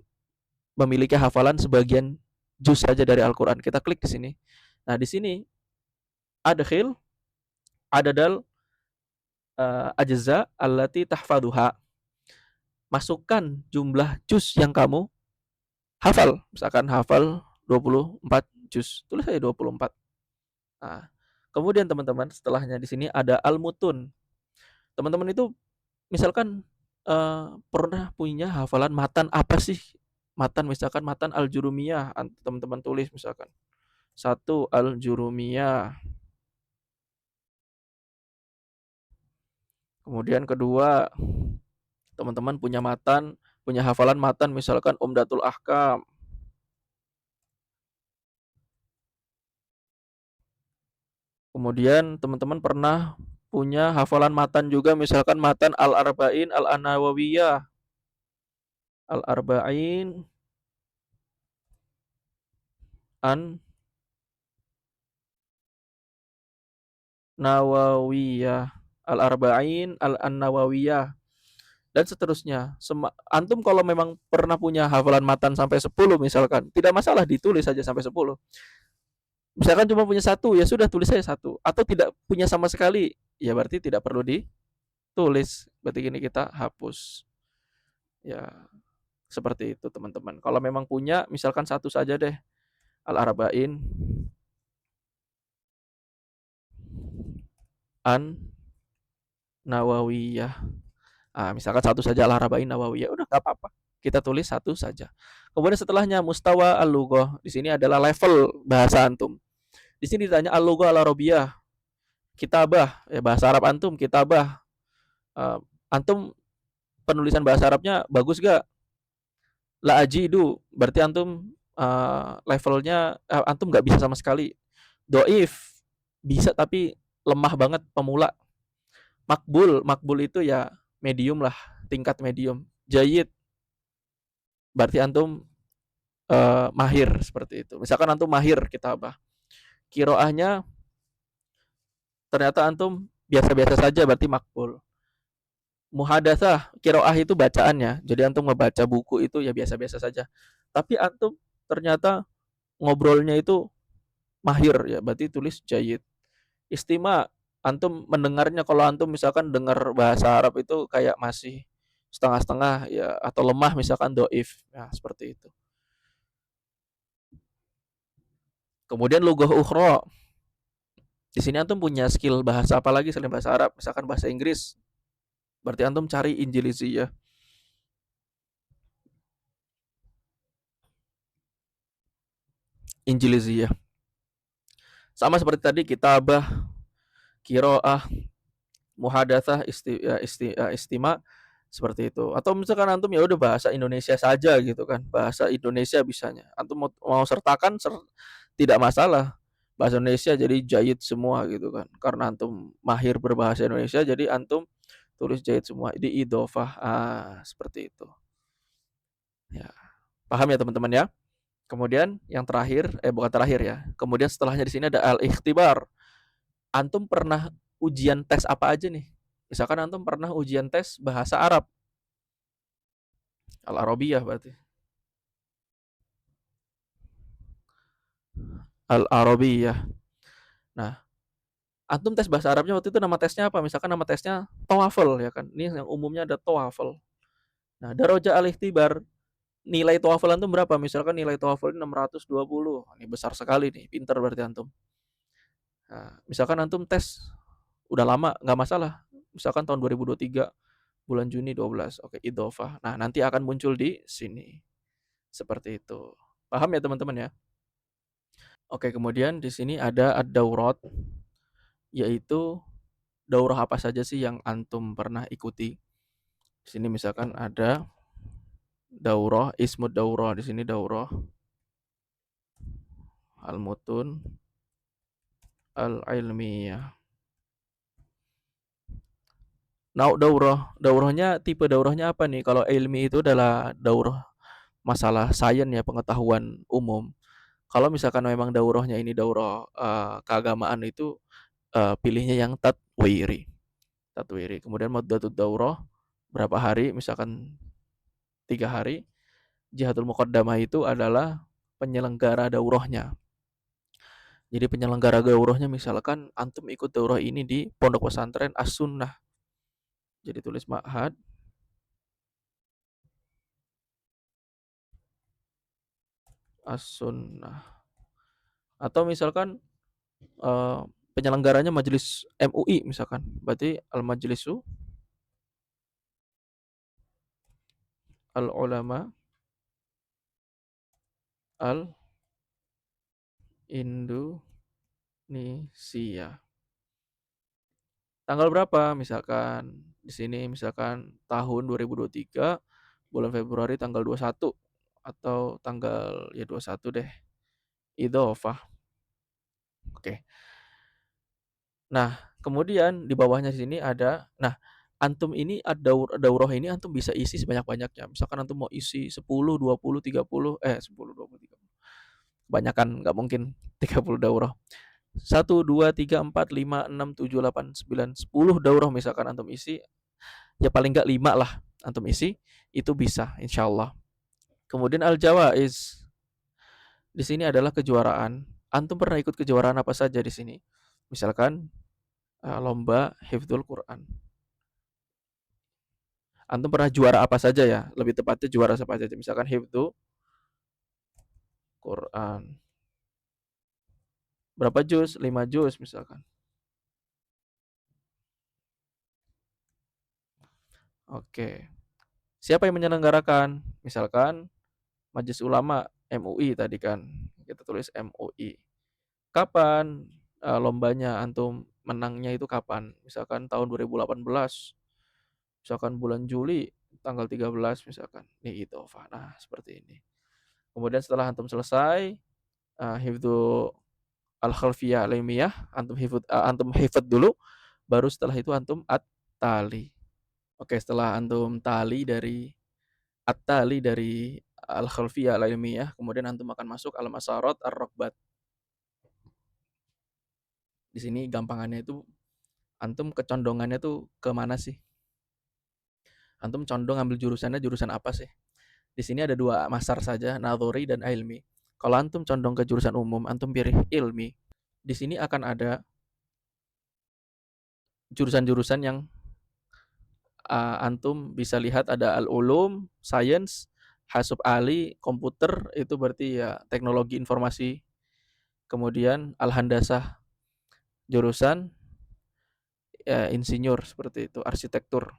memiliki hafalan sebagian juz saja dari Al-Qur'an. Kita klik di sini. Nah, di sini adkhil adadal ajza allati tahfaduha. Masukkan jumlah juz yang kamu hafal. Misalkan hafal 24 juz. Tulis saja 24. Nah, kemudian teman-teman setelahnya di sini ada al-mutun. Teman-teman itu misalkan pernah punya hafalan matan apa sih? Matan misalkan matan al-jurumiyah, teman-teman tulis misalkan. 1 al-jurumiyah. Kemudian kedua, teman-teman punya hafalan matan misalkan Umdatul Ahkam. Kemudian teman-teman pernah punya hafalan matan juga misalkan matan Al-Arba'in Al-Nawawiyah. Al-Arba'in An Nawawiyah. Al-Arba'in Al-Nawawiyah dan seterusnya. Antum kalau memang pernah punya hafalan matan sampai 10 misalkan, tidak masalah ditulis saja sampai 10. Misalkan cuma punya 1, ya sudah tulis saja 1. Atau tidak punya sama sekali, ya berarti tidak perlu ditulis. Berarti ini kita hapus. Ya, seperti itu teman-teman. Kalau memang punya, misalkan 1 saja deh. Al-Arba'in An Nawawiyah. Misalkan 1 saja Al-Arba'in Nawawiyah, udah nggak apa-apa. Kita tulis 1 saja. Kemudian setelahnya mustawa al-lughah. Di sini adalah level bahasa antum. Di sini ditanya al-lughah al-arabiyah. Kitabah, ya bahasa Arab antum, kitabah. Antum penulisan bahasa Arabnya bagus gak? La ajidu, berarti antum levelnya antum nggak bisa sama sekali. Doif, bisa tapi lemah banget pemula. Makbul, makbul itu ya medium lah, tingkat medium. Jayid, berarti antum mahir seperti itu. Misalkan antum mahir kitabah. Kiroahnya ternyata antum biasa-biasa saja, berarti makbul. Muhadatsah, kiroah itu bacaannya. Jadi antum ngebaca buku itu ya biasa-biasa saja. Tapi antum ternyata ngobrolnya itu mahir ya, berarti tulis jayid. Istima, antum mendengarnya, kalau antum misalkan dengar bahasa Arab itu kayak masih setengah-setengah ya, atau lemah misalkan doif. Ya, seperti itu. Kemudian lughah ukhra. Di sini antum punya skill bahasa apa lagi selain bahasa Arab? Misalkan bahasa Inggris. Berarti antum cari Injiliziyah. Injiliziyah. Sama seperti tadi kitabah, qiraah, muhadatsah, istima seperti itu. Atau misalkan antum ya udah bahasa Indonesia saja gitu kan. Bahasa Indonesia bisanya. Antum mau sertakan tidak masalah. Bahasa Indonesia jadi jayid semua gitu kan. Karena antum mahir berbahasa Indonesia jadi antum tulis jayid semua di idhofah. Seperti itu. Ya. Paham ya teman-teman ya? Kemudian yang terakhir, bukan terakhir ya. Kemudian setelahnya di sini ada al-ikhtibar. Antum pernah ujian tes apa aja nih? Misalkan antum pernah ujian tes bahasa Arab, al-Arabiyah berarti. Al-Arabiyah. Nah, antum tes bahasa Arabnya waktu itu nama tesnya apa? Misalkan nama tesnya TOEFL ya kan. Ini yang umumnya ada TOEFL. Nah, daraja al-ikhtibar, nilai TOEFL antum berapa? Misalkan nilai TOEFL 620. Ini besar sekali nih, pinter berarti antum. Nah, misalkan antum tes udah lama nggak masalah. Misalkan tahun 2023 bulan Juni 12. Oke, idhofah. Nah, nanti akan muncul di sini. Seperti itu. Paham ya teman-teman ya? Oke, kemudian di sini ada ad-daurat, yaitu daurah apa saja sih yang antum pernah ikuti. Di sini misalkan ada daurah, ismud daurah, di sini daurah al-mutun al-ilmiyah. Nah, daurahnya tipe daurahnya apa nih? Kalau ilmi itu adalah daurah masalah sains ya, pengetahuan umum. Kalau misalkan memang daurahnya ini daurah keagamaan itu pilihnya yang tatwiri. Tatwiri. Kemudian muddatud daurah berapa hari? Misalkan 3 hari. Jihatul muqaddamah itu adalah penyelenggara daurahnya. Jadi penyelenggara daurahnya misalkan antum ikut daurah ini di Pondok Pesantren As-Sunnah. Jadi tulis Ma'had As-Sunnah. Atau misalkan penyelenggaranya majelis MUI misalkan. Berarti Al-Majlisu Al-Ulama Al-Indonesia. Tanggal berapa? Misalkan di sini misalkan tahun 2023 bulan Februari tanggal 21 atau tanggal ya 21 deh. Idhofah. Oke. Nah, kemudian di bawahnya sini ada antum ini daurah ini antum bisa isi sebanyak-banyaknya. Misalkan antum mau isi 10, 20, 30, 10, 20, 30. Kebanyakan nggak mungkin 30 daurah. 1, 2, 3, 4, 5, 6, 7, 8, 9, 10 daurah misalkan antum isi, ya paling nggak 5 lah antum isi, itu bisa insyaallah. Kemudian al-jawaiz, di sini adalah kejuaraan. Antum pernah ikut kejuaraan apa saja di sini? Misalkan lomba hifdzul Quran. Antum pernah juara apa saja ya? Lebih tepatnya juara apa saja? Misalkan hifdzul Quran. Berapa juz? 5 juz misalkan. Oke. Siapa yang menyelenggarakan? Misalkan Majelis Ulama MUI tadi kan. Kita tulis MUI. Kapan lombanya antum menangnya itu kapan? Misalkan tahun 2018. Misalkan bulan Juli tanggal 13 misalkan. Ini idhofah. Nah, seperti ini. Kemudian setelah antum selesai hifdzu al-khalfiyah al-ilmiyah, antum hifdz dulu, baru setelah itu antum at-tali. Oke, setelah antum tali dari at-tali dari al-khalfiyah al-ilmiyah, kemudian antum akan masuk al-masarat ar-raqbat. Di sini gampangannya itu antum kecondongannya tuh ke mana sih? Antum condong ambil jurusannya jurusan apa sih? Di sini ada 2 masar saja, nadhuri dan ilmi. Kalau antum condong ke jurusan umum, antum pilih ilmi. Di sini akan ada jurusan-jurusan yang antum bisa lihat ada al-ulum, science, hasub ali, komputer, itu berarti ya teknologi informasi. Kemudian al-handasah, jurusan insinyur seperti itu, arsitektur.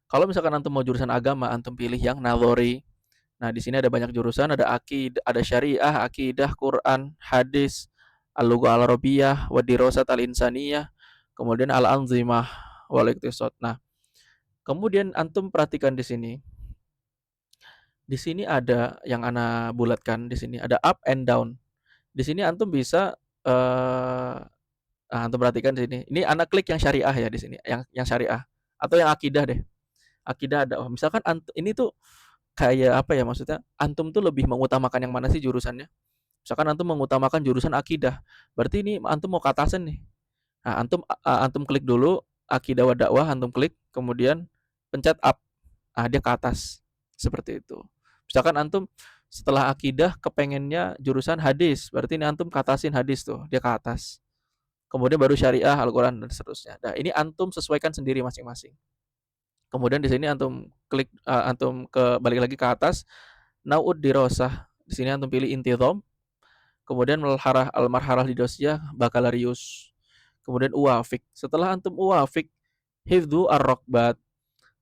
Kalau misalkan antum mau jurusan agama, antum pilih yang nadhori. Nah, di sini ada banyak jurusan, ada syariah, akidah, Quran, hadis, al-lughah al-arabiyah, wa dirasat al-insaniyah, kemudian al-anzimah wal iqtisad. Nah, kemudian antum perhatikan di sini. Di sini ada yang ana bulatkan di sini ada up and down. Di sini antum bisa antum perhatikan di sini. Ini anak klik yang syariah ya di sini, yang syariah atau yang akidah deh. Akidah ada. Oh, misalkan ini tuh kayak apa ya maksudnya? Antum tuh lebih mengutamakan yang mana sih jurusannya? Misalkan antum mengutamakan jurusan akidah, berarti ini antum mau ke atasan nih. Nah, antum klik dulu akidah wa dakwah, antum klik, kemudian pencet up. Ah, dia ke atas. Seperti itu. Misalkan antum setelah akidah kepengennya jurusan hadis, berarti ini antum katasin hadis tuh, dia ke atas. Kemudian baru syariah, Al-Quran dan seterusnya. Nah, ini antum sesuaikan sendiri masing-masing. Kemudian di sini antum klik, antum balik lagi ke atas, nau'ud dirosah. Di sini antum pilih intidham, kemudian al-marharah lidosiyah bakalarius. Kemudian uwafik. Setelah antum uwafik, hifdzu ar-rokbat.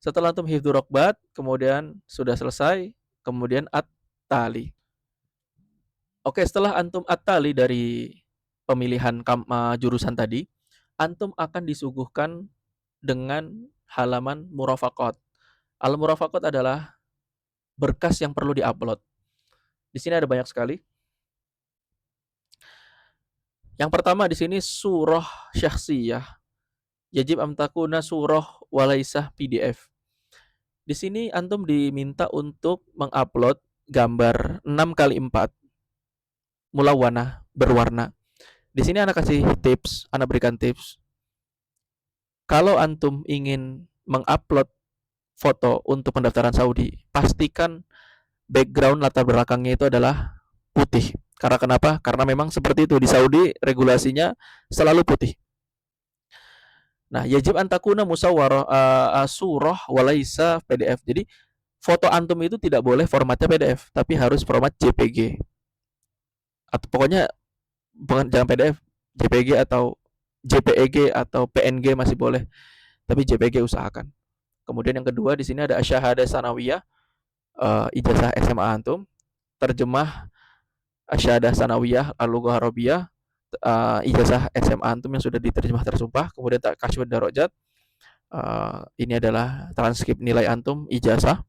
Setelah antum hifdzu rokbat, kemudian sudah selesai, kemudian at-tali. Oke, setelah antum at-tali dari pemilihan jurusan tadi, antum akan disuguhkan dengan halaman murafaqat. Al-murafaqat adalah berkas yang perlu diupload. Di sini ada banyak sekali. Yang pertama di sini surah syakhsiyah. Yajib am takuna surah walaisah PDF. Di sini antum diminta untuk mengupload gambar 6 kali 4 mulawanah berwarna. Di sini anak kasih tips, anak berikan tips. Kalau antum ingin mengupload foto untuk pendaftaran Saudi, pastikan background latar belakangnya itu adalah putih. Karena kenapa? Karena memang seperti itu di Saudi regulasinya selalu putih. Nah, yajib antakuna musawwarah surah walaisa PDF. Jadi foto antum itu tidak boleh formatnya PDF, tapi harus format JPG. Atau pokoknya bukan jangan PDF, JPG atau JPEG atau PNG masih boleh, tapi JPG usahakan. Kemudian yang kedua di sini ada asyhadah sanawiyah, ijazah SMA antum, terjemah asyhadah sanawiyah al-lughah arabiyah, ijazah SMA antum yang sudah diterjemah tersumpah, kemudian kasyfud darajat. Ini adalah transkrip nilai antum ijazah,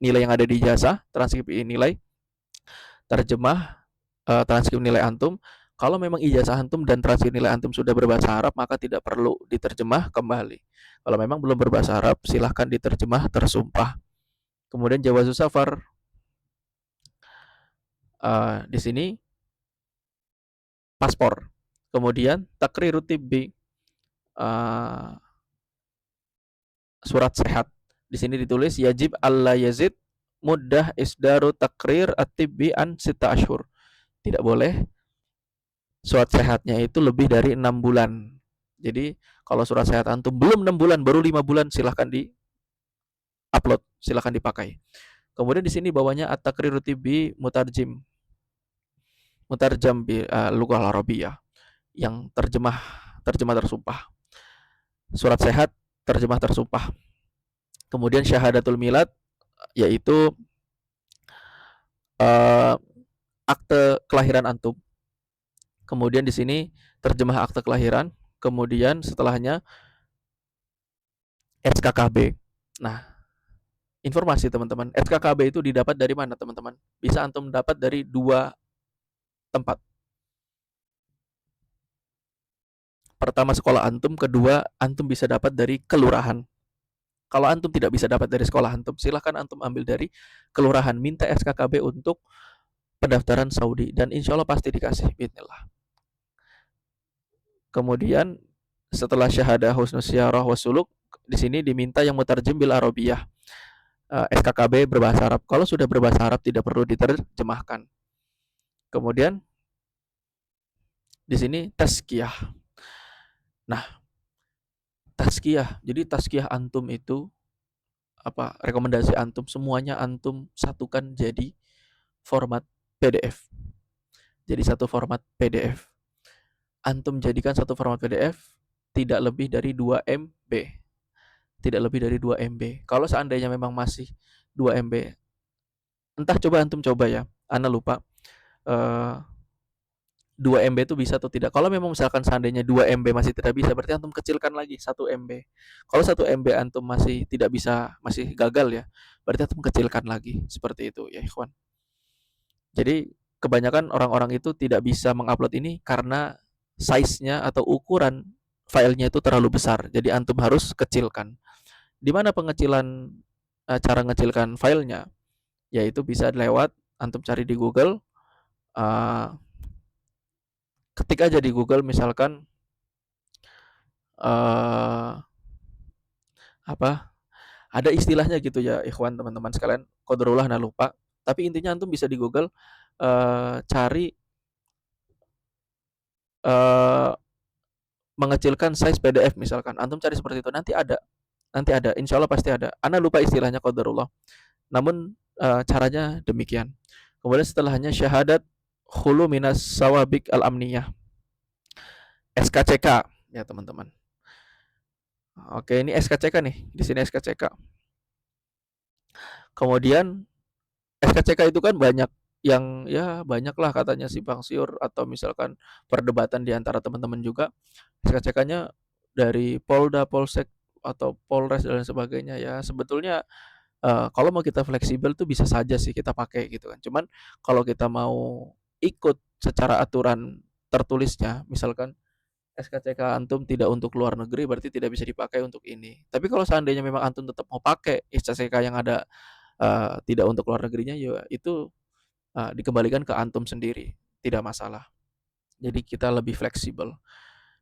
nilai yang ada di ijazah, transkrip nilai, terjemah, transkrip nilai antum. Kalau memang ijazah antum dan transkrip nilai antum sudah berbahasa Arab, maka tidak perlu diterjemah kembali. Kalau memang belum berbahasa Arab, silahkan diterjemah tersumpah. Kemudian jawazu safar. Di sini paspor. Kemudian takriru tibbi, surat sehat. Di sini ditulis yajib alla yazid mudah isdaru takrir at-tibbi an sita ashur. Tidak boleh surat sehatnya itu lebih dari 6 bulan. Jadi kalau surat sehat antum belum 6 bulan, baru 5 bulan, silahkan di-upload, silahkan dipakai. Kemudian di sini bawahnya at-takriru tibbi mutarjim. Mutarjam bi lughah arabiyah, yang terjemah tersumpah. Surat sehat terjemah tersumpah. Kemudian syahadatul milad, yaitu akte kelahiran antum. Kemudian di sini terjemah akte kelahiran, kemudian setelahnya SKKB. Nah, informasi teman-teman, SKKB itu didapat dari mana teman-teman? Bisa antum dapat dari 2 tempat. Pertama sekolah antum, kedua antum bisa dapat dari kelurahan. Kalau antum tidak bisa dapat dari sekolah antum, silahkan antum ambil dari kelurahan, minta SKKB untuk pendaftaran Saudi dan insya Allah pasti dikasih. Bismillah. Kemudian setelah syahadah husnul syiarah wasuluk, di sini diminta yang mutarjim bil arabiyah. SKKB berbahasa Arab. Kalau sudah berbahasa Arab tidak perlu diterjemahkan. Kemudian di sini tazkiyah. Nah, tazkiyah. Jadi tazkiyah antum itu apa? Rekomendasi antum semuanya antum satukan jadi format PDF. Jadi satu format PDF. Antum jadikan satu format PDF tidak lebih dari 2 MB. Tidak lebih dari 2 MB. Kalau seandainya memang masih 2 MB, Entah coba antum coba ya, ana lupa, eee, 2 MB itu bisa atau tidak. Kalau memang misalkan seandainya 2 MB masih tidak bisa, berarti antum kecilkan lagi 1 MB. Kalau 1 MB antum masih tidak bisa, masih gagal ya, berarti antum kecilkan lagi, seperti itu ya ikhwan. Jadi kebanyakan orang-orang itu tidak bisa mengupload ini karena size-nya atau ukuran filenya itu terlalu besar. Jadi antum harus kecilkan. Di mana pengecilan cara ngecilkan filenya? Yaitu bisa lewat antum cari di Google, uh, ketik aja di Google misalkan uh, apa? Ada istilahnya gitu ya, ikhwan teman-teman sekalian. Qadarullah nah lupa. Tapi intinya antum bisa di Google cari uh, mengecilkan size PDF misalkan. Antum cari seperti itu, nanti ada, insya Allah pasti ada. Ana lupa istilahnya qadarullah. Namun caranya demikian. Kemudian setelahnya syahadat khulu minas sawabik al-amniyah. SKCK ya teman-teman. Oke, ini SKCK nih. Di sini SKCK. Kemudian SKCK itu kan banyak yang ya banyak lah katanya simpang siur atau misalkan perdebatan di antara teman-teman juga. SKCK-nya dari Polda, Polsek atau Polres dan sebagainya ya. Sebetulnya kalau mau kita fleksibel tuh bisa saja sih kita pakai gitu kan. Cuman kalau kita mau ikut secara aturan tertulisnya, misalkan SKCK antum tidak untuk luar negeri berarti tidak bisa dipakai untuk ini. Tapi kalau seandainya memang antum tetap mau pakai SKCK yang ada tidak untuk luar negerinya ya itu dikembalikan ke antum sendiri, tidak masalah. Jadi kita lebih fleksibel.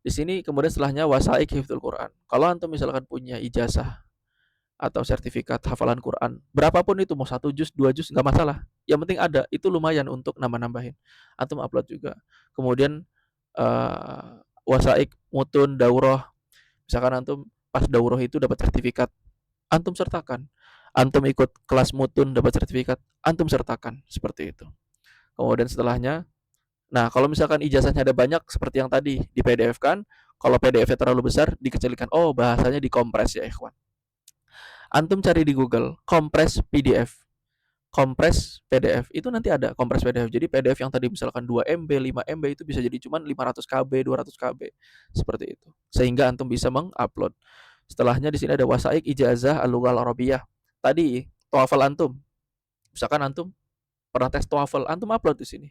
Di sini kemudian setelahnya wasaik hifdzul Quran. Kalau antum misalkan punya ijazah atau sertifikat hafalan Quran, berapapun itu mau 1 juz, 2 juz nggak masalah. Yang penting ada, itu lumayan untuk nambah-nambahin. Antum upload juga. Kemudian wasaik mutun daurah. Misalkan antum pas daurah itu dapat sertifikat, antum sertakan. Antum ikut kelas mutun dapat sertifikat, antum sertakan seperti itu. Kemudian setelahnya, nah kalau misalkan ijazahnya ada banyak seperti yang tadi di PDF kan, kalau PDF-nya terlalu besar dikecilkan. Oh, bahasanya dikompres ya ikhwan. Antum cari di Google kompres PDF. Kompres PDF itu nanti ada kompres PDF. Jadi PDF yang tadi misalkan 2 MB, 5 MB itu bisa jadi cuma 500 KB, 200 KB. Seperti itu. Sehingga antum bisa mengupload. Setelahnya di sini ada wasaik ijazah al-lughah al-arabiyah. Tadi TOEFL antum. Misalkan antum pernah tes TOEFL, antum upload di sini.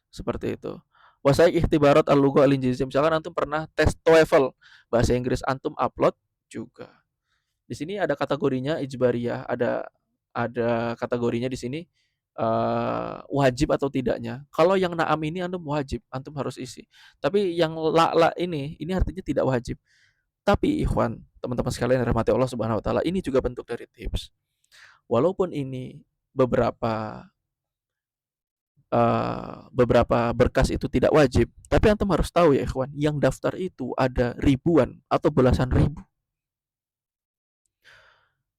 Seperti itu. Wasaik ikhtibarat al-lughah al-injiliziyah. Misalkan antum pernah tes TOEFL bahasa Inggris, antum upload juga. Di sini ada kategorinya ijbariyah, ada kategorinya di sini wajib atau tidaknya. Kalau yang naam ini antum wajib, antum harus isi. Tapi yang la ini artinya tidak wajib. Tapi ikhwan, teman-teman sekalian yang rahmati Allah Subhanahu wa taala, ini juga bentuk dari tips. Walaupun ini beberapa berkas itu tidak wajib, tapi antum harus tahu ya ikhwan, yang daftar itu ada ribuan atau belasan ribu.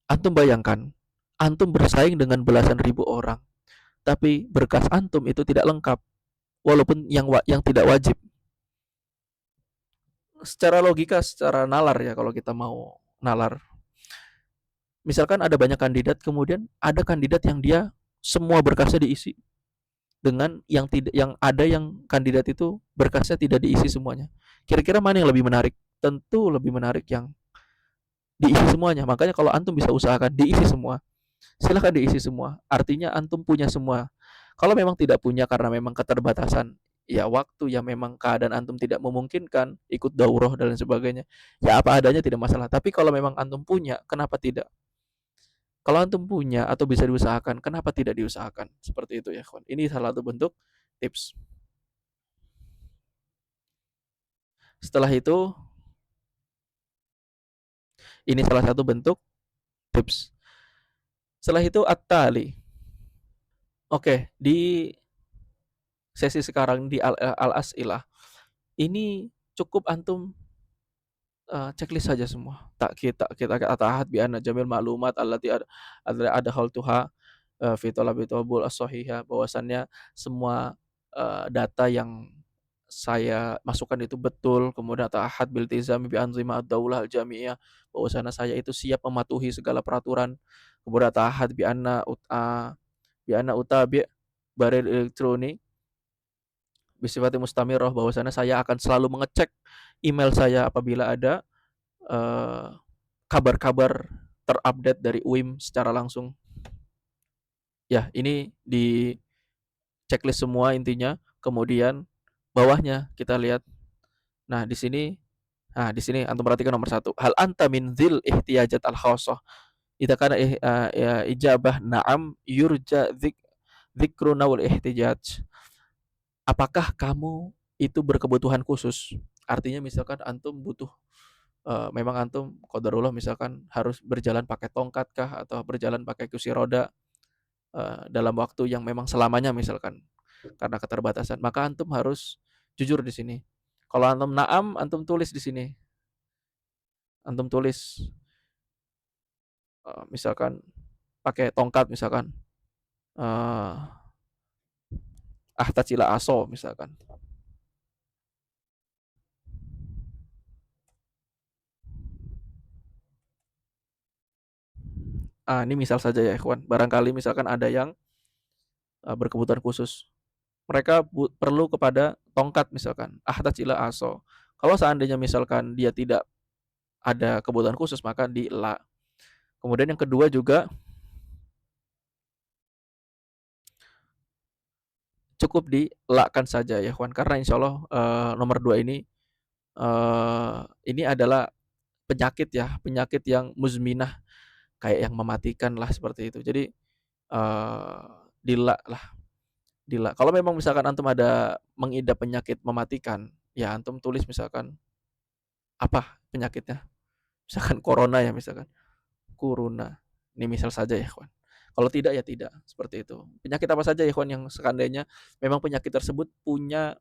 Antum bayangkan, antum bersaing dengan belasan ribu orang, tapi berkas antum itu tidak lengkap, walaupun yang tidak wajib. Secara logika, secara nalar ya kalau kita mau nalar. Misalkan ada banyak kandidat, kemudian ada kandidat yang dia semua berkasnya diisi dengan yang tidak yang ada yang kandidat itu berkasnya tidak diisi semuanya. Kira-kira mana yang lebih menarik? Tentu lebih menarik yang diisi semuanya. Makanya kalau antum bisa usahakan diisi semua, silahkan diisi semua. Artinya antum punya semua. Kalau memang tidak punya karena memang keterbatasan ya waktu yang memang keadaan antum tidak memungkinkan ikut daurah dan lain sebagainya, ya apa adanya tidak masalah. Tapi kalau memang antum punya, kenapa tidak? Kalau antum punya atau bisa diusahakan, kenapa tidak diusahakan? Seperti itu ya, kawan. Ini salah satu bentuk tips. Setelah itu, ini salah satu bentuk tips. Setelah itu at-tali. Oke, di sesi sekarang di al-as'ilah ini cukup antum checklist saja semua. Tak kita atahat bi anna jamil maklumat allati ada hal tuha fi talabi tabul as-sahihah, bahwasannya semua data yang saya masukkan itu betul, kemudian ta'ahad bil tizami bi anzimah ad-daulah al-jami'iyah, bahwasanya saya itu siap mematuhi segala peraturan, kemudian ta'ahad bi anna bi anna utabi' baril elektronik bisifati mustamirah, bahwasanya saya akan selalu mengecek email saya apabila ada eh, kabar-kabar terupdate dari UIM secara langsung. Ya, ini di checklist semua intinya. Kemudian bawahnya kita lihat. Nah, di sini antum perhatikan nomor satu. Hal anta min dzil ihtiyajat al khassah. Idza kana ijabah na'am yurja dzikru nawul ihtijaj. Apakah kamu itu berkebutuhan khusus? Artinya misalkan antum butuh memang antum qadarullah misalkan harus berjalan pakai tongkat kah atau berjalan pakai kursi roda dalam waktu yang memang selamanya misalkan karena keterbatasan, maka antum harus jujur di sini. Kalau antum na'am, antum tulis di sini. Antum tulis misalkan pakai tongkat misalkan ahtacila aso misalkan. Ini misal saja ya ikhwan. Barangkali misalkan ada yang berkebutuhan khusus. Mereka perlu kepada tongkat misalkan, ahtacila aso. Kalau seandainya misalkan dia tidak ada kebutuhan khusus maka di la. Kemudian yang kedua juga cukup dilakan saja ya ikhwan, karena insya Allah nomor dua ini adalah penyakit ya, penyakit yang muzminah, kayak yang mematikan lah seperti itu. Jadi dila lah, dila. Kalau memang misalkan antum ada mengidap penyakit mematikan, ya antum tulis misalkan apa penyakitnya, misalkan corona ya misalkan, kuruna. Ini misal saja ya kawan. Kalau tidak ya tidak, seperti itu. Penyakit apa saja ya kawan yang seandainya memang penyakit tersebut punya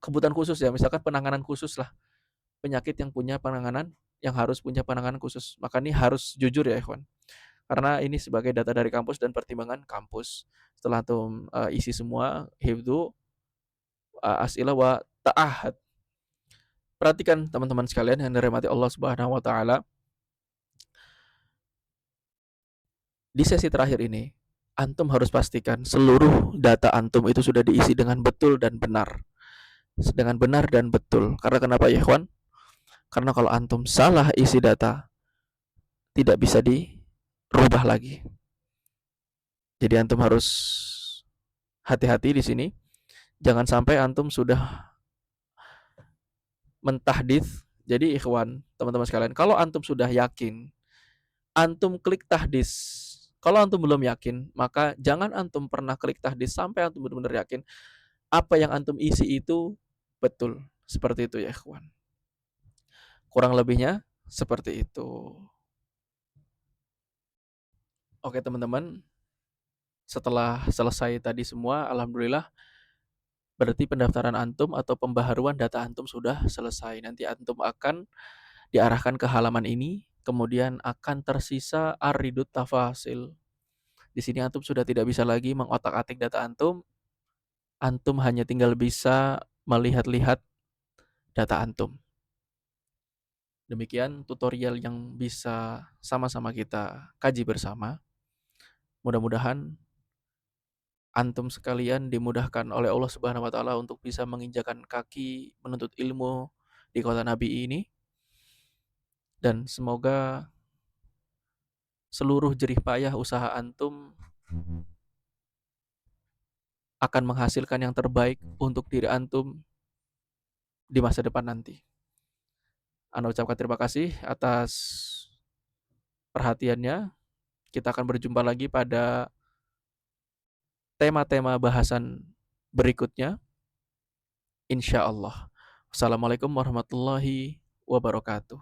kebutuhan khusus ya, misalkan penanganan khusus lah, penyakit yang punya penanganan, yang harus punya penanganan khusus. Maka ini harus jujur ya ikhwan. Karena ini sebagai data dari kampus dan pertimbangan kampus. Setelah antum isi semua, hifdzu as'ilah wa ta'ahad. Perhatikan teman-teman sekalian yang dirahmati Allah Subhanahu wa taala. Di sesi terakhir ini, antum harus pastikan seluruh data antum itu sudah diisi dengan betul dan benar. Dengan benar dan betul. Karena kenapa ya, ikhwan? Karena kalau antum salah isi data, tidak bisa dirubah lagi. Jadi antum harus hati-hati di sini. Jangan sampai antum sudah mentahdits. Jadi ikhwan, teman-teman sekalian, kalau antum sudah yakin, antum klik tahdits. Kalau antum belum yakin, maka jangan antum pernah klik tahdits sampai antum benar-benar yakin apa yang antum isi itu betul. Seperti itu ya ikhwan. Kurang lebihnya seperti itu. Oke teman-teman, setelah selesai tadi semua, alhamdulillah berarti pendaftaran antum atau pembaharuan data antum sudah selesai. Nanti antum akan diarahkan ke halaman ini, kemudian akan tersisa aridut tafasil. Di sini antum sudah tidak bisa lagi mengotak-atik data antum. Antum hanya tinggal bisa melihat-lihat data antum. Demikian tutorial yang bisa sama-sama kita kaji bersama. Mudah-mudahan antum sekalian dimudahkan oleh Allah Subhanahu wa taala untuk bisa menginjakan kaki menuntut ilmu di kota Nabi ini, dan semoga seluruh jerih payah usaha antum akan menghasilkan yang terbaik untuk diri antum di masa depan nanti. Ana ucapkan terima kasih atas perhatiannya. Kita akan berjumpa lagi pada tema-tema bahasan berikutnya, insya Allah. Wassalamualaikum warahmatullahi wabarakatuh.